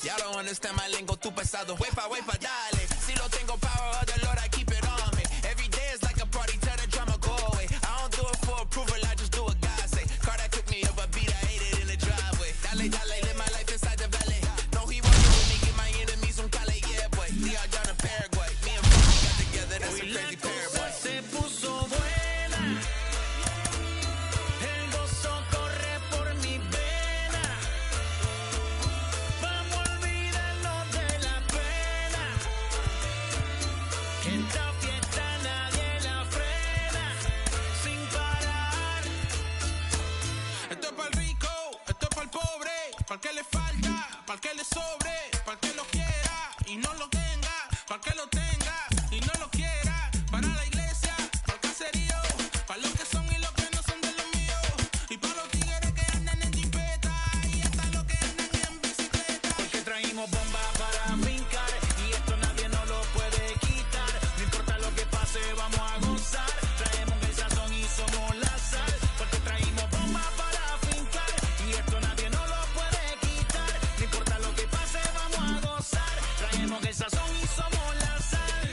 Ya don't understand my lingo, tu pesado. Wepa, dale. Si lo tengo power of the Lord, I keep it on me. Every day is like a party, tell the drama go away. I don't do it for approval, I just do what God say. Car that took me up a beat, I ate it in the driveway. Dale, live my life inside the valley. No, he wasn't with me, give my enemies un cale, yeah, boy. DR down in Paraguay. Me and Frankie got together, that's a crazy pair, boy. Se puso buena. El gozo corre por mi vena. Vamos a olvidarnos de la pena. Que esta fiesta nadie la frena. Sin parar. Esto es para el rico, esto es para el pobre, para el que le falta, para el que le sobre, para el que lo quiera y no lo tenga, para el que lo tenga y no lo quiera, para la iglesia, para el caserío, para los que son y los que no son de los míos, y para los tigres que andan en jipeta y hasta los que andan en bicicleta. Porque traímos bomba para fincar. Y esto nadie nos lo puede quitar. No importa lo que pase, vamos a gozar. Traemos el sazón y somos la sal. Porque traímos bomba para fincar. Y esto nadie nos lo puede quitar. No importa lo que pase, vamos a gozar. Traemos el sazón y somos la sal.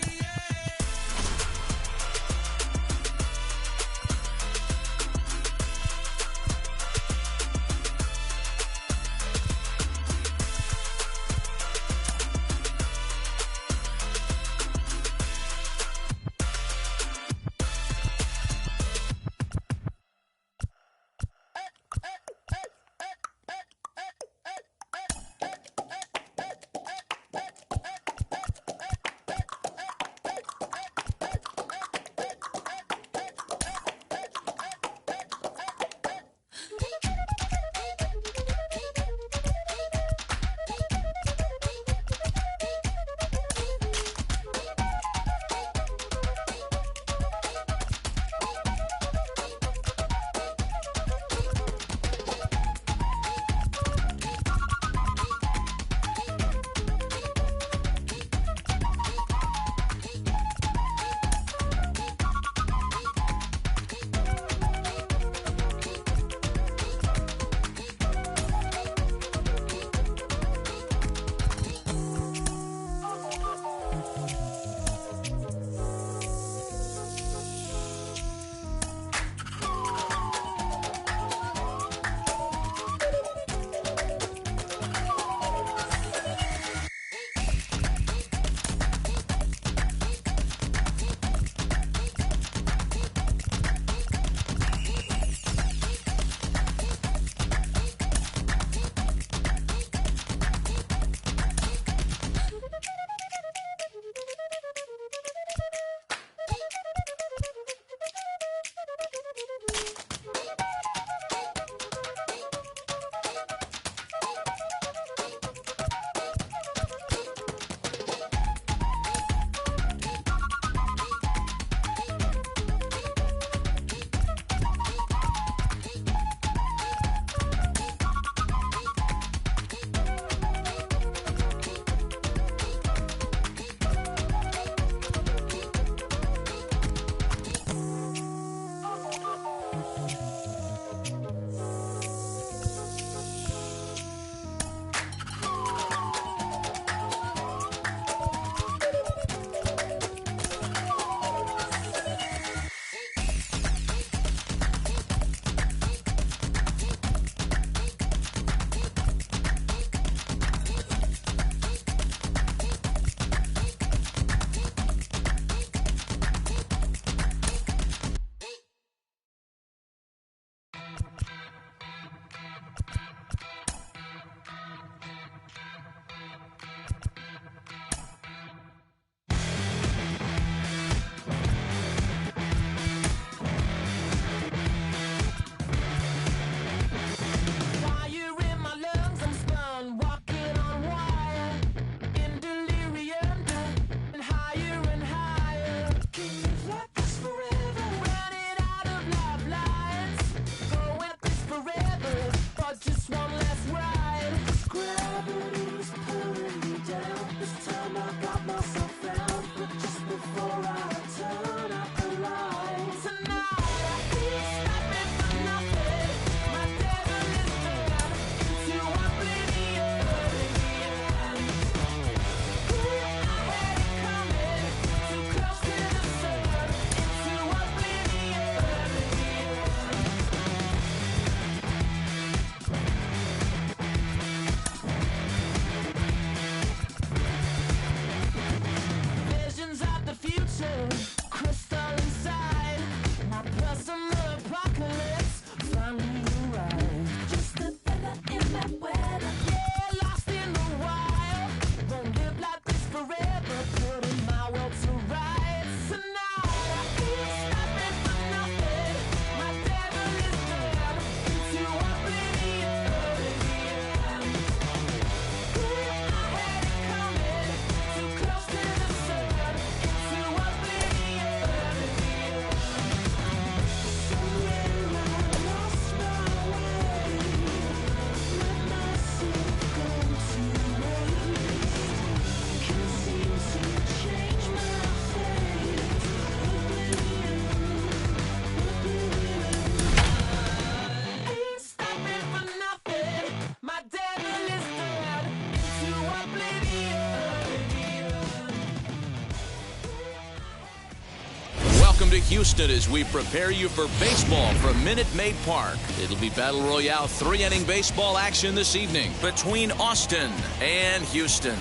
to Houston as we prepare you for baseball from Minute Maid Park. It'll be Battle Royale 3-inning baseball action this evening between Austin and Houston.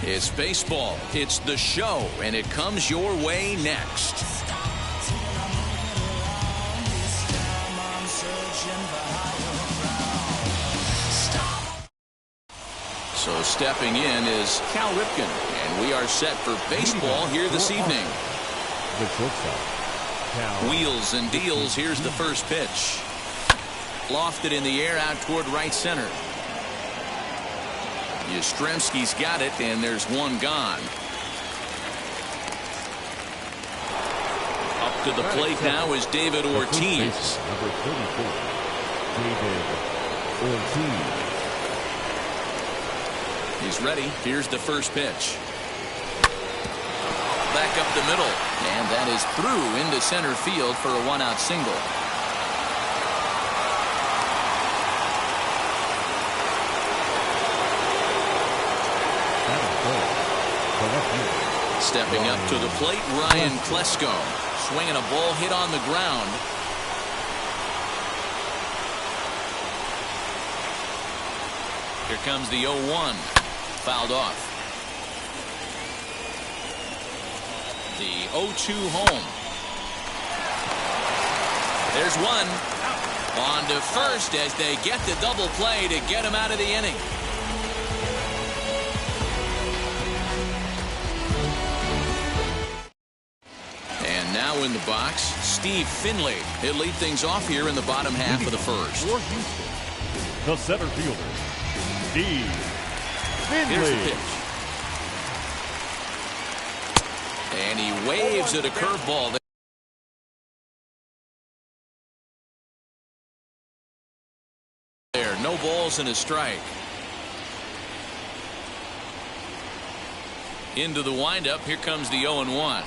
It's baseball, it's the show, and it comes your way next. So stepping in is Cal Ripken, and we are set for baseball here this evening. The shortstop, Cal. Wheels and deals. Here's the first pitch. Lofted in the air out toward right center. Yastrzemski's got it, and there's one gone. Up to the plate now is David Ortiz. Number 34, David Ortiz. He's ready. Here's the first pitch. Back up the middle, and that is through into center field for a one-out single. Stepping up to the plate, Ryan Klesko. Swinging a ball hit on the ground. Here comes the 0-1. Fouled off. The 0-2 home. There's one. On to first as they get the double play to get him out of the inning. And now in the box, Steve Finley. He'll lead things off here in the bottom half of the first. For Houston, the center fielder, Steve Finley. Here's the pitch. And he waves at a curveball. There, no balls and a strike. Into the windup, here comes the 0-1.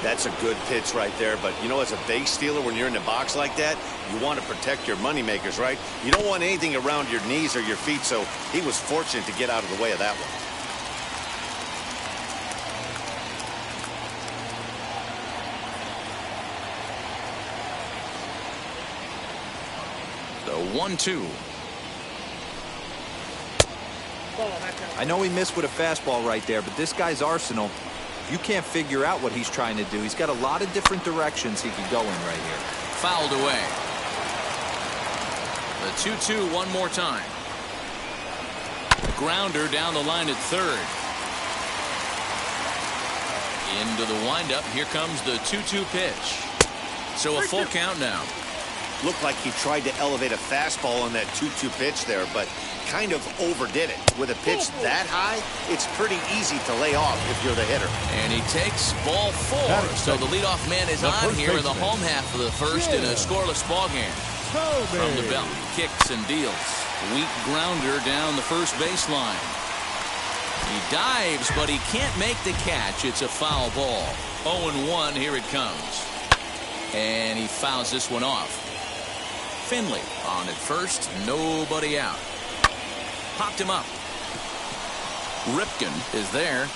That's a good pitch right there, but you know, as a base stealer, when you're in the box like that, you want to protect your moneymakers, right? You don't want anything around your knees or your feet, so he was fortunate to get out of the way of that one. The 1-2. I know he missed with a fastball right there, but this guy's arsenal, you can't figure out what he's trying to do. He's got a lot of different directions he could go in right here. Fouled away. The 2-2 one more time. Grounder down the line at third. Into the windup. Here comes the 2-2 pitch. So a full count now. Looked like he tried to elevate a fastball on that 2-2 pitch there, but kind of overdid it. With a pitch that high, it's pretty easy to lay off if you're the hitter. And he takes ball 4. So the leadoff man is on here in the home half of the first in a scoreless ball game. From the belt, kicks and deals. Weak grounder down the first baseline. He dives, but he can't make the catch. It's a foul ball. 0-1, here it comes. And he fouls this one off. Finley on at first, nobody out. Popped him up. Ripken is there.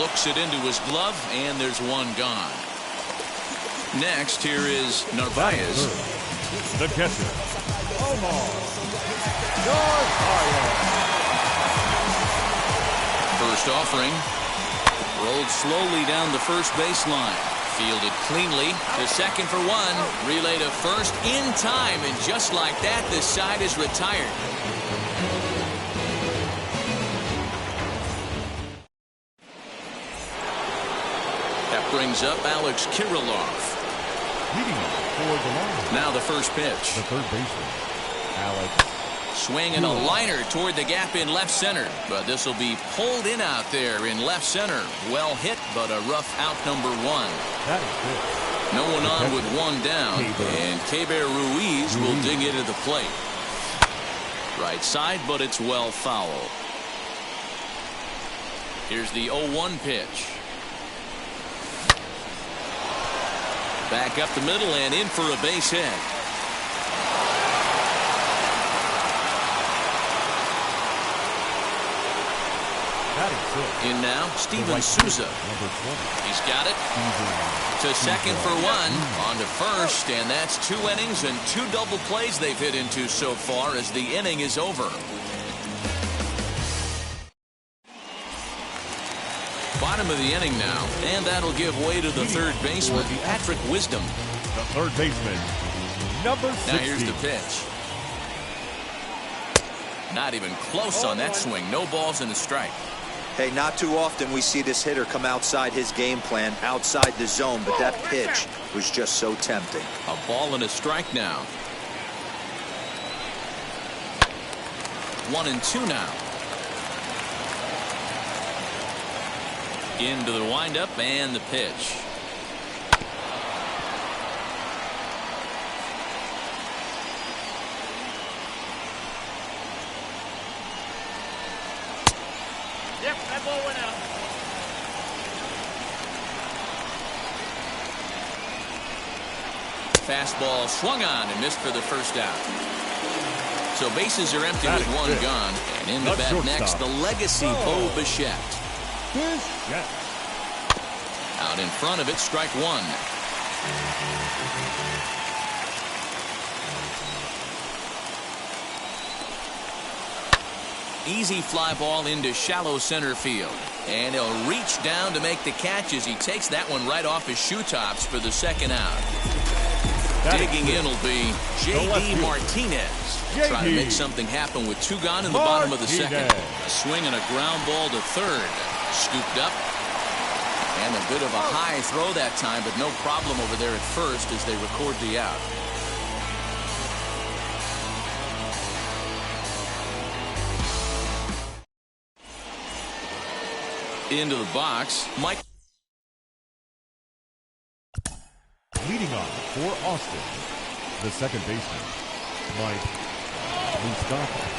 Looks it into his glove, and there's one gone. Next, here is Narvaez. The catcher, Omar Narvaez. First offering. Rolled slowly down the first baseline. Fielded cleanly to second for one. Relay to first in time, and just like that, this side is retired. That brings up Alex Kirilloff. Leading for the line. Now the first pitch. The third baseman, Alex. Swinging a liner toward the gap in left center, but this will be pulled in out there in left center. Well hit, but a rough out number 1. That is good. No one on with one down, and Keibert Ruiz will dig into the plate. Right side, but it's well fouled. Here's the 0-1 pitch. Back up the middle and in for a base hit. In now, Steven Souza. Number 20. He's got it. To second for one. On to first, and that's 2 innings and 2 double plays they've hit into so far as the inning is over. Bottom of the inning now, and that'll give way to the third baseman, Patrick Wisdom. The third baseman, number 60. Now here's the pitch. Not even close on that swing. No balls and a strike. Hey, not too often we see this hitter come outside his game plan, outside the zone, but that pitch was just so tempting. A ball and a strike now. 1-2 now. Into the windup and the pitch. Yep, that ball went out. Fastball swung on and missed for the first out. So bases are empty with one gone. And in the bat next, the legacy Bo Bichette. Out in front of it, strike one. Easy fly ball into shallow center field. And he'll reach down to make the catch as he takes that one right off his shoe tops for the second out. Digging in will be J.D. Martinez. Trying to make something happen with 2 gone in the bottom of the second. A swing and a ground ball to third. Scooped up. And a bit of a high throw that time, but no problem over there at first as they record the out. Into the box, Mike. Leading off for Austin, the second baseman, Mike Moustakas.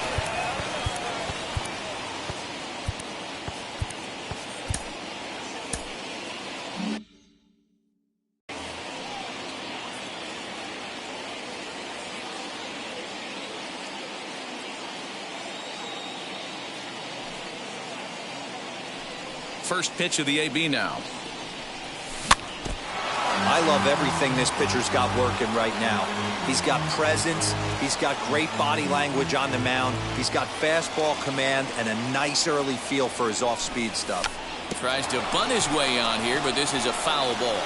First pitch of the AB now. I love everything this pitcher's got working right now. He's got presence. He's got great body language on the mound. He's got fastball command and a nice early feel for his off-speed stuff. Tries to bunt his way on here, but this is a foul ball.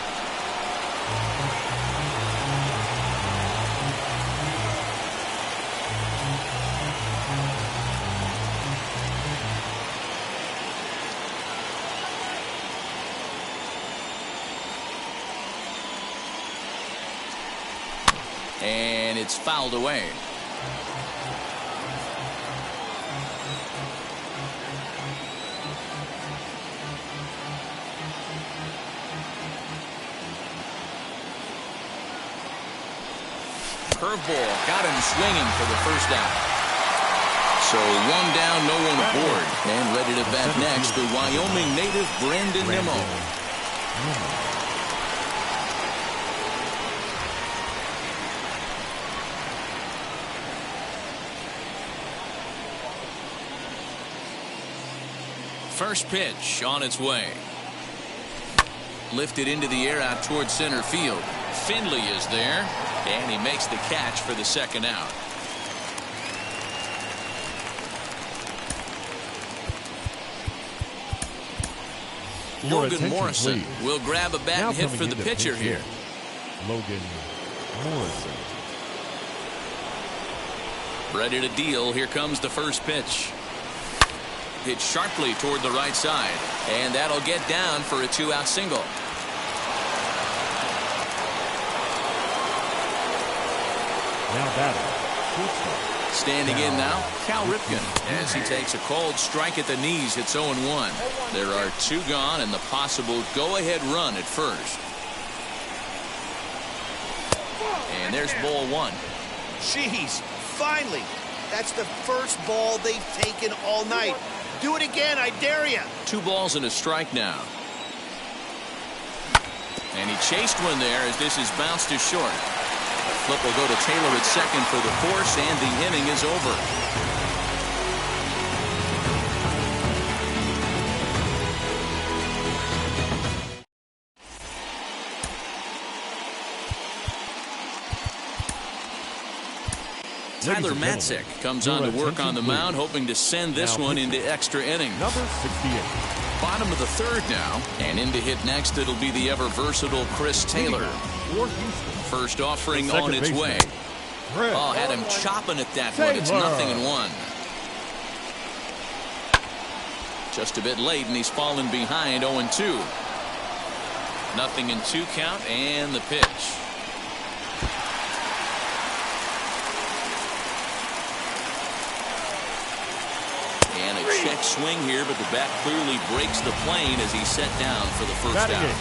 And it's fouled away. Curveball got him swinging for the first out. So 1 down, no one aboard. And ready to bat next, the Wyoming native Brandon Nimmo. First pitch on its way. Lifted into the air out towards center field. Finley is there, and he makes the catch for the second out. Logan Morrison will grab a bat and hit for the pitcher here. Logan Morrison. Ready to deal. Here comes the first pitch. Hit sharply toward the right side, and that'll get down for a 2-out single. Now batting. Standing in now, Cal Ripken, as he takes a cold strike at the knees. It's 0-1. There are 2 gone and the possible go-ahead run at first. And there's ball 1. Jeez, finally. That's the first ball they've taken all night. Do it again, I dare you. 2 balls and a strike now. And he chased one there as this is bounced to short. The flip will go to Taylor at second for the force, and the inning is over. Tyler Matzek comes on to work on the mound, hoping to send this one into extra innings. Number 68. Bottom of the third now, and in to hit next, it'll be the ever-versatile Chris Taylor. First offering on its way. Oh, had him chopping at that one. It's 0-1. Just a bit late, and he's fallen behind 0-2. 0-2 count, and the pitch. And a check swing here, but the bat clearly breaks the plane as he's set down for the first out.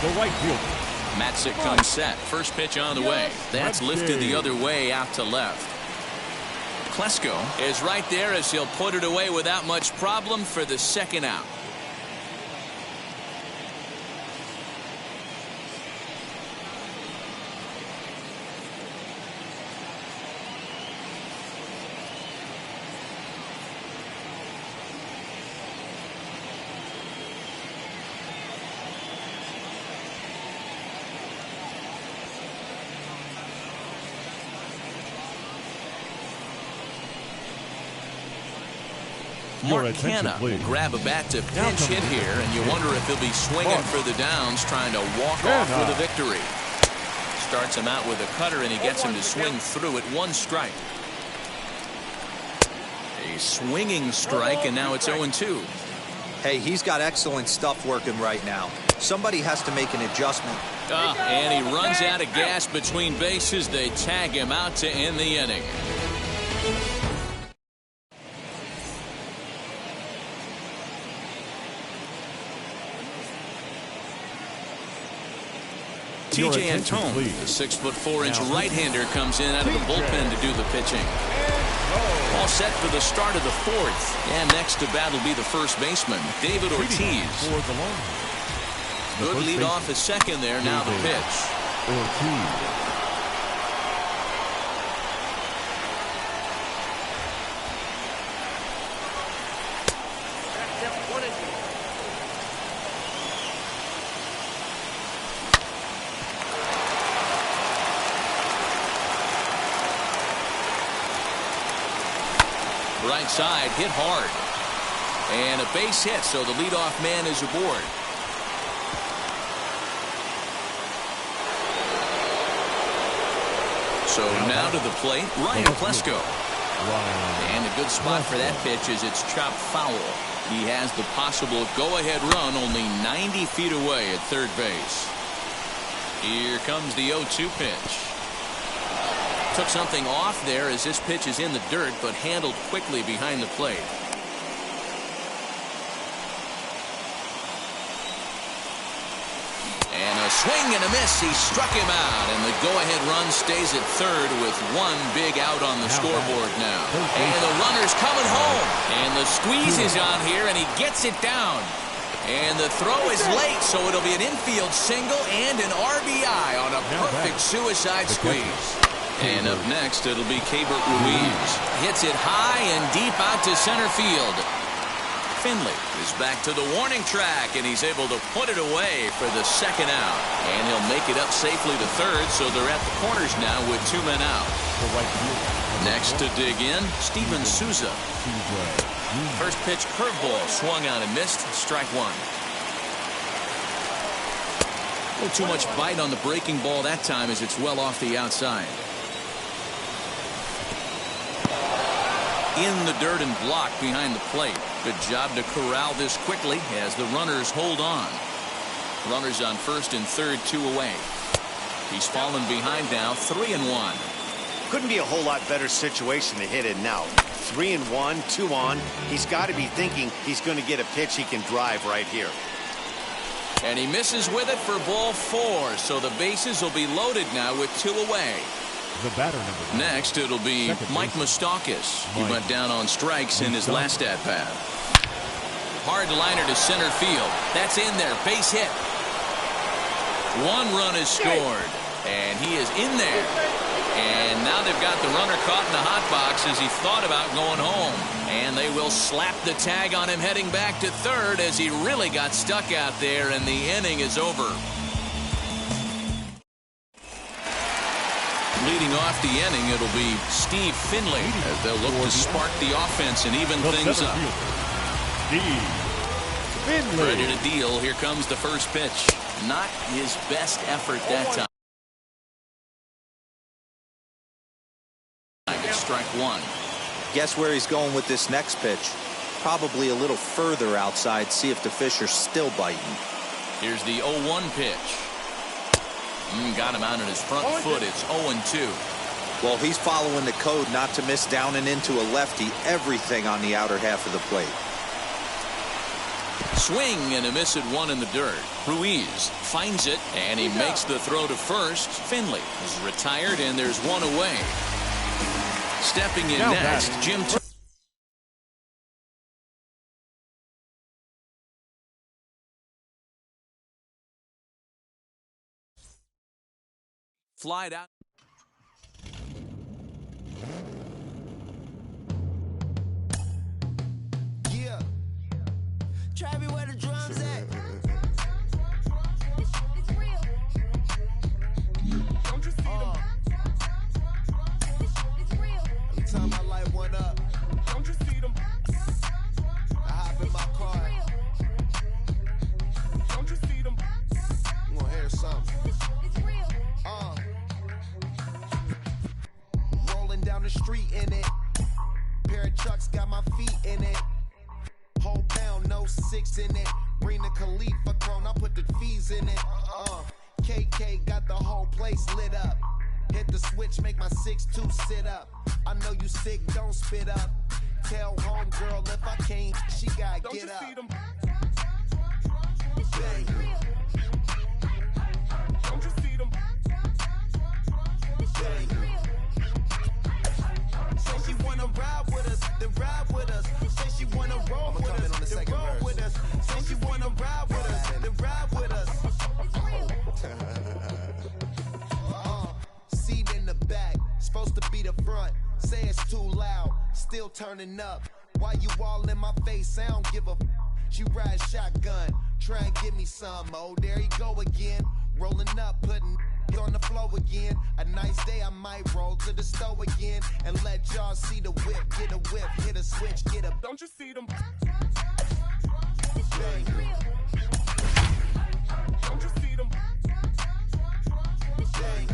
The right fielder. Matzek comes set. First pitch on the way. That's lifted the other way out to left. Klesko is right there as he'll put it away without much problem for the second out. Mark Canha will grab a bat to pinch hit here, and you wonder if he'll be swinging for the downs, trying to walk off with a victory. Starts him out with a cutter, and he gets him to swing through at 1 strike. A swinging strike, and now it's 0-2. Hey, he's got excellent stuff working right now. Somebody has to make an adjustment. And he runs out of gas between bases. They tag him out to end the inning. TJ Antone, the 6'4" right-hander, comes in out of the bullpen to do the pitching. All set for the start of the 4th. And next to bat will be the first baseman, David Ortiz. Good lead off his second there. Now the pitch. Right side, hit hard. And a base hit, so the leadoff man is aboard. So now to the plate, Ryan Klesko. And a good spot for that pitch as it's chopped foul. He has the possible go-ahead run only 90 feet away at third base. Here comes the 0-2 pitch. Took something off there as this pitch is in the dirt, but handled quickly behind the plate. And a swing and a miss. He struck him out, and the go-ahead run stays at third with 1 big out on the scoreboard now. And the runner's coming home, and the squeeze is on here, and he gets it down. And the throw is late, so it'll be an infield single and an RBI on a perfect suicide squeeze. And up next, it'll be Keibert Ruiz. Hits it high and deep out to center field. Finley is back to the warning track, and he's able to put it away for the second out. And he'll make it up safely to third, so they're at the corners now with 2 men out. Next to dig in, Steven Souza. First pitch curveball swung on and missed. Strike 1. A little too much bite on the breaking ball that time as it's well off the outside. In the dirt and blocked behind the plate. Good job to corral this quickly as the runners hold on. Runners on first and third, 2 away. He's fallen behind now, 3-1. Couldn't be a whole lot better situation to hit in now. 3-1, 2 on. He's got to be thinking he's going to get a pitch he can drive right here. And he misses with it for ball 4, so the bases will be loaded now with 2 away. The batter number. Next, it'll be Mike Moustakas. He went down on strikes in his last at-bat. Hard liner to center field. That's in there. Base hit. 1 run is scored. And he is in there. And now they've got the runner caught in the hot box as he thought about going home. And they will slap the tag on him heading back to third as he really got stuck out there, and the inning is over. leading off the inning, it'll be Steve Finley as they'll look to spark the offense and even things up. Steve Finley. Ready to deal. Here comes the first pitch. Not his best effort that time. It's strike one. Guess where he's going with this next pitch? Probably a little further outside. See if the fish are still biting. Here's the 0-1 pitch. Got him out on his front foot. It's 0-2. Well, he's following the code not to miss down and into a lefty. Everything on the outer half of the plate. Swing and a miss at one in the dirt. Ruiz finds it, and he makes the throw to first. Finley is retired, and there's one away. Stepping in next, Jim. Flied out. Yeah. Travis, where the drums at? It's real. Don't you see them? It's real. Every time I light one up, don't you see them? I hop in my car. Don't you see them? You gonna hear something? It's real. Rolling down the street in it. Pair of trucks got my feet in it. Whole pound, no 6 in it. Bring the Khalifa cone, I put the fees in it. KK got the whole place lit up. Hit the switch, make my 6'2" sit up. I know you sick, don't spit up. Tell homegirl if I can't, she gotta get up. Bang. Don't you see them? Bang. Say she wanna ride with us, then ride with us. Say she wanna roll with us, then roll with us. Say she wanna ride with us, then ride with us. Seat in the back, supposed to be the front. Say it's too loud, still turning up. Why you all in my face? I don't give a. She ride shotgun, try and give me some. Oh, there he go again, rolling up, putting on the floor again. A nice day, I might roll to the store again and let y'all see the whip. Get a whip, hit a switch, get a. Don't you see them? Bang. Don't you see them? Bang.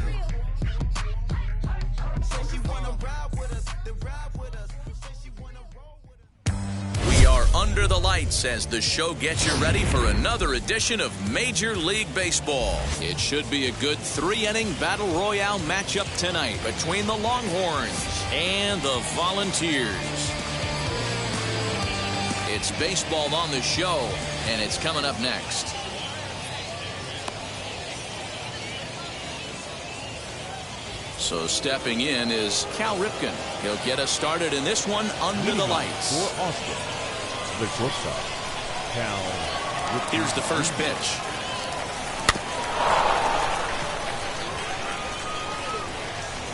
Say she wanna ride with us, then ride with us. Say she wanna roll with us. We are under the lights as the show gets you ready for another edition of Major League Baseball. It should be a good 3-inning battle royale matchup tonight between the Longhorns and the Volunteers. It's baseball on the show, and it's coming up next. So stepping in is Cal Ripken. He'll get us started in this one under the lights. For Austin, the shortstop, Cal Ripken. Here's the first pitch.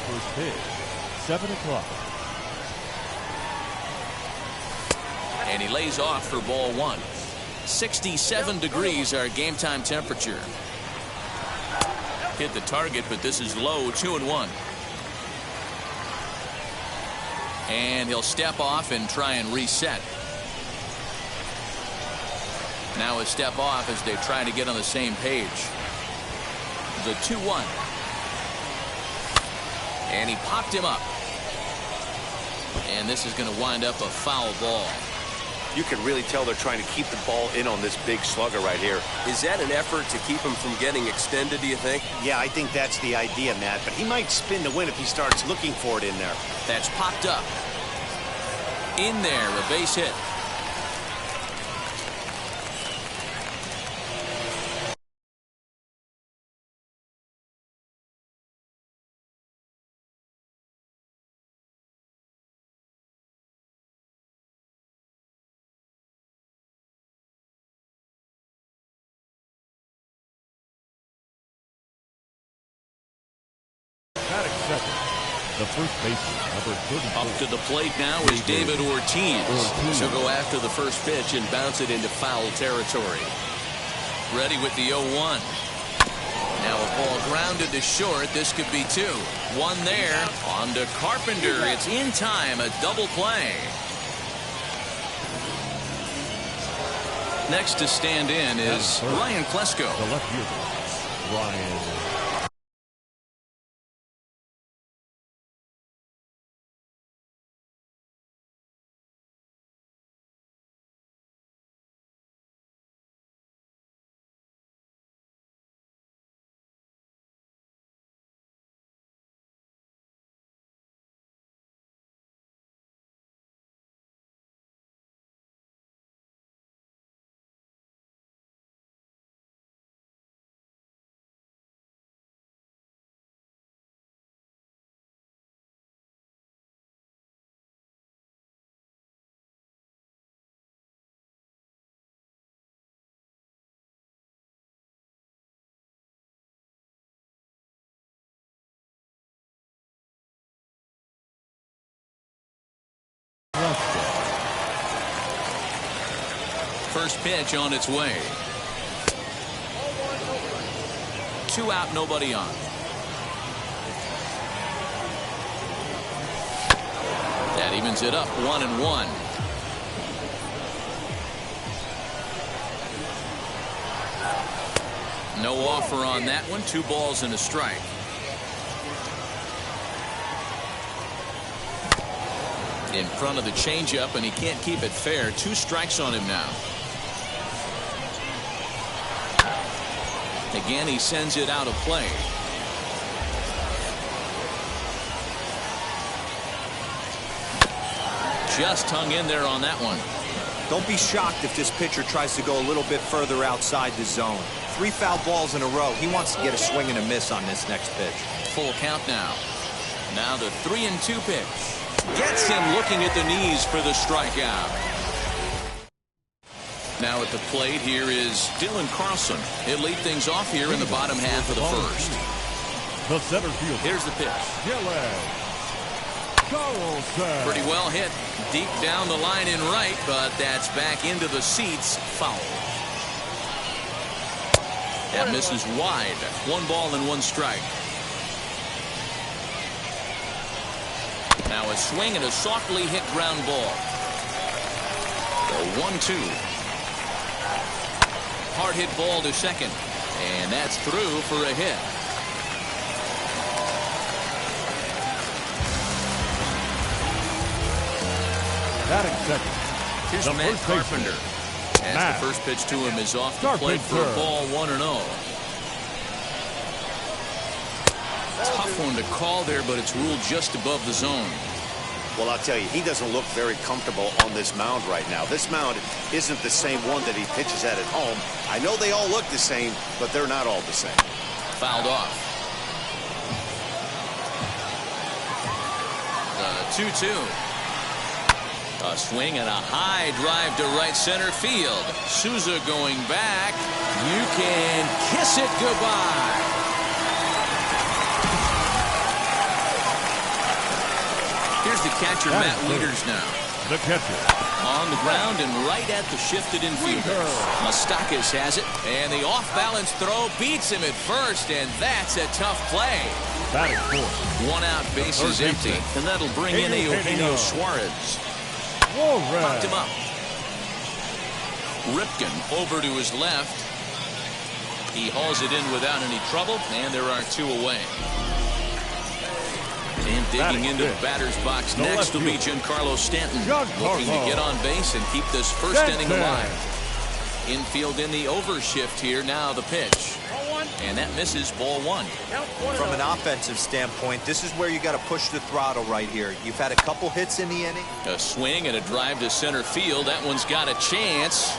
First pitch, 7 o'clock. And he lays off for ball one. 67 degrees our game time temperature. Hit the target, but this is low, 2-1. And he'll step off and try and reset. Now a step off as they try to get on the same page. The 2-1. And he popped him up. And this is going to wind up a foul ball. You can really tell they're trying to keep the ball in on this big slugger right here. Is that an effort to keep him from getting extended, do you think? Yeah, I think that's the idea, Matt. But he might spin to win if he starts looking for it in there. That's popped up. In there, a base hit. The first baseman, number 34. Up to the plate now is David Ortiz. He'll go after the first pitch and bounce it into foul territory. Ready with the 0-1. Now a ball grounded to short. This could be two. One there. On to Carpenter. It's in time. A double play. Next to stand in is Ryan Klesko. The left fielder, Ryan. First pitch on its way. 2 out, nobody on. That evens it up, 1-1. No offer on that one. 2 balls and a strike. In front of the changeup, and he can't keep it fair. 2 strikes on him now. Again, he sends it out of play. Just hung in there on that one. Don't be shocked if this pitcher tries to go a little bit further outside the zone. 3 foul balls in a row. He wants to get a swing and a miss on this next pitch. Full count now. Now the 3-2 pitch. Gets him looking at the knees for the strikeout. Now at the plate here is Dylan Carlson. He'll lead things off here in the bottom half of the first. The center field. Here's the pitch. Dylan Carlson. Pretty well hit deep down the line in right, but that's back into the seats. Foul. That misses wide. 1 ball and 1 strike. Now a swing and a softly hit ground ball. The 1-2. Hard hit ball to second. And that's through for a hit. Batting second. Here's the Matt first Carpenter. As Matt the first pitch to him is off the plate for a ball, 1-0. Tough one to call there, but it's ruled just above the zone. Well, I'll tell you, he doesn't look very comfortable on this mound right now. This mound isn't the same one that he pitches at home. I know they all look the same, but they're not all the same. Fouled off. The 2-2. A swing and a high drive to right center field. Souza going back. You can kiss it goodbye. Here's the catcher, Matt Wieters now. The catcher. On the ground and right at the shifted infielder. Moustakas has it, and the off-balance throw beats him at first, and that's a tough play. Batting fourth. 1 out, bases empty, and that'll bring in Eugenio Suarez. Popped him up. Ripken over to his left. He hauls it in without any trouble, and there are 2 away. And digging into the batter's box next will be Giancarlo Stanton, looking to get on base and keep this first inning alive. Infield in the overshift here. Now the pitch. And that misses, ball 1. From an offensive standpoint, this is where you got to push the throttle right here. You've had a couple hits in the inning. A swing and a drive to center field. That one's got a chance.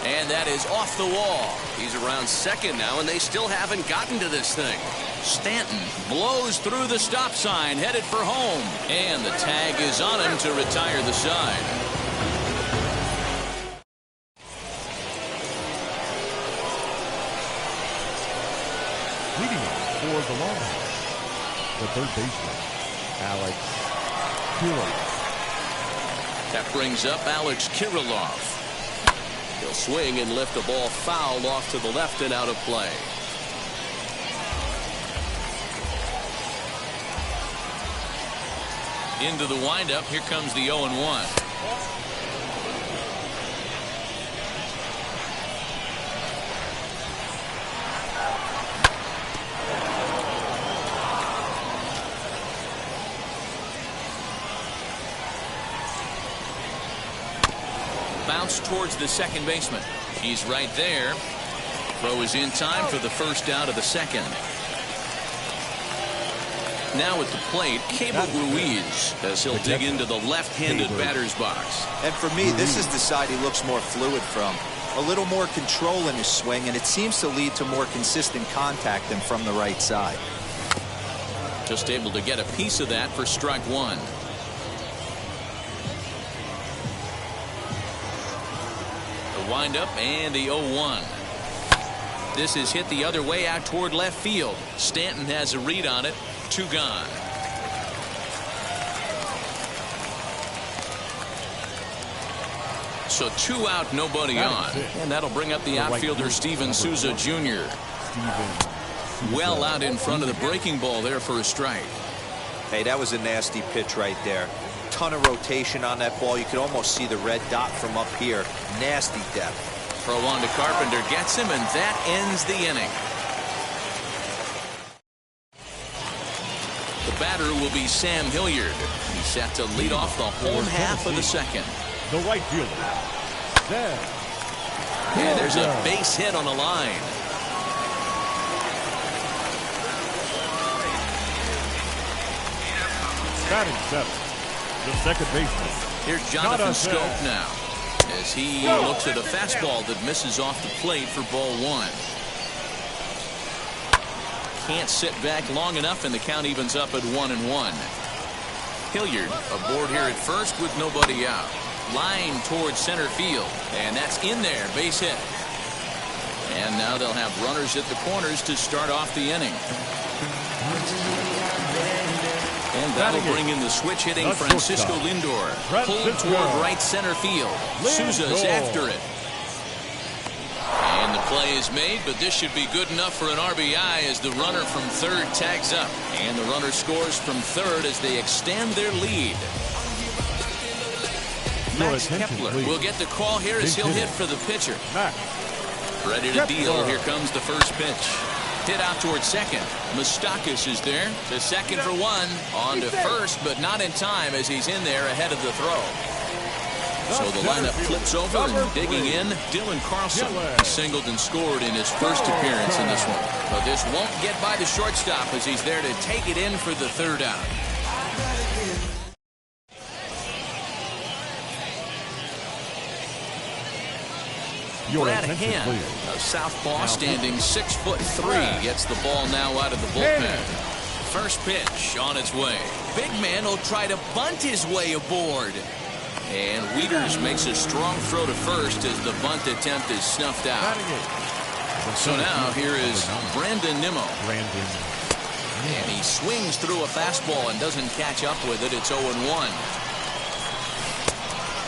And that is off the wall. He's around second now, and they still haven't gotten to this thing. Stanton blows through the stop sign, headed for home. And the tag is on him to retire the side. Leading for the Longhorns, the third baseman, Alex Kirilloff. That brings up Alex Kirilloff. He'll swing and lift the ball foul off to the left and out of play. Into the windup. Here comes the 0-1. Bounce towards the second baseman. He's right there. Throw is in time for the first out of the second. Now at the plate, Cable Ruiz, as he'll dig into the left-handed batter's box. And for me, this is the side he looks more fluid from. A little more control in his swing, and it seems to lead to more consistent contact than from the right side. Just able to get a piece of that for strike one. The windup and the 0-1. This is hit the other way out toward left field. Stanton has a read on it. 2 gone. So 2 out, nobody on. And that'll bring up the outfielder Steven Souza Jr. Well out in front of the breaking ball there for a strike. Hey, that was a nasty pitch right there. Ton of rotation on that ball. You could almost see the red dot from up here. Nasty depth. Throw on to Carpenter, gets him, and that ends the inning. The batter will be Sam Hilliard. He's set to lead off the home half of the second. The right fielder, Sam. And there's a base hit on the line. Batting 7th, the second baseman. Here's Jonathan Scope now, as he looks at a fastball that misses off the plate for ball 1. Can't sit back long enough, and the count evens up at 1-1. Hilliard aboard here at first with nobody out. Line towards center field, and that's in there, base hit. And now they'll have runners at the corners to start off the inning. And that'll bring in the switch hitting Francisco Lindor. Pulled toward right center field. Souza's after it. And the play is made, but this should be good enough for an RBI as the runner from third tags up. And the runner scores from third as they extend their lead. Max Kepler will get the call here as he'll hit for the pitcher. Ready to deal. Here comes the first pitch. Hit out towards second. Moustakas is there. To second for 1. On to first, but not in time as he's in there ahead of the throw. So the lineup flips over, and digging in, Dylan Carlson. He singled and scored in his first appearance in this one. But this won't get by the shortstop as he's there to take it in for the third out. Brad Hand, a southpaw standing 6'3", gets the ball now out of the bullpen. First pitch on its way. Big man will try to bunt his way aboard. And Wieters makes a strong throw to first as the bunt attempt is snuffed out. So now here is Brandon Nimmo. And he swings through a fastball and doesn't catch up with it. It's 0-1.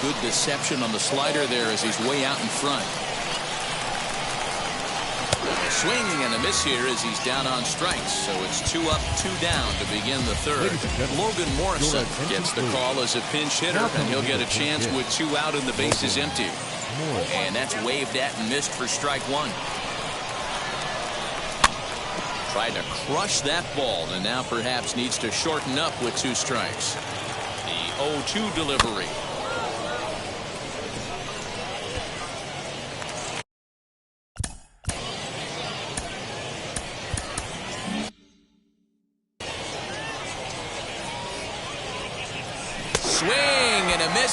Good deception on the slider there as he's way out in front. Swing and a miss here as he's down on strikes. So it's 2 up, 2 down to begin the third. Logan Morrison gets the call as a pinch hitter, and he'll get a chance with 2 out and the base is empty. And that's waved at and missed for strike 1. Tried to crush that ball, and now perhaps needs to shorten up with 2 strikes. The 0-2 delivery.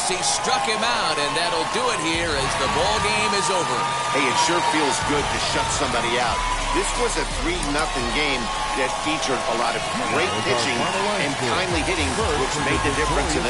He struck him out, and that'll do it here as the ball game is over. Hey, it sure feels good to shut somebody out. This was a 3-0 game that featured a lot of great pitching and timely hitting, which made the difference in this.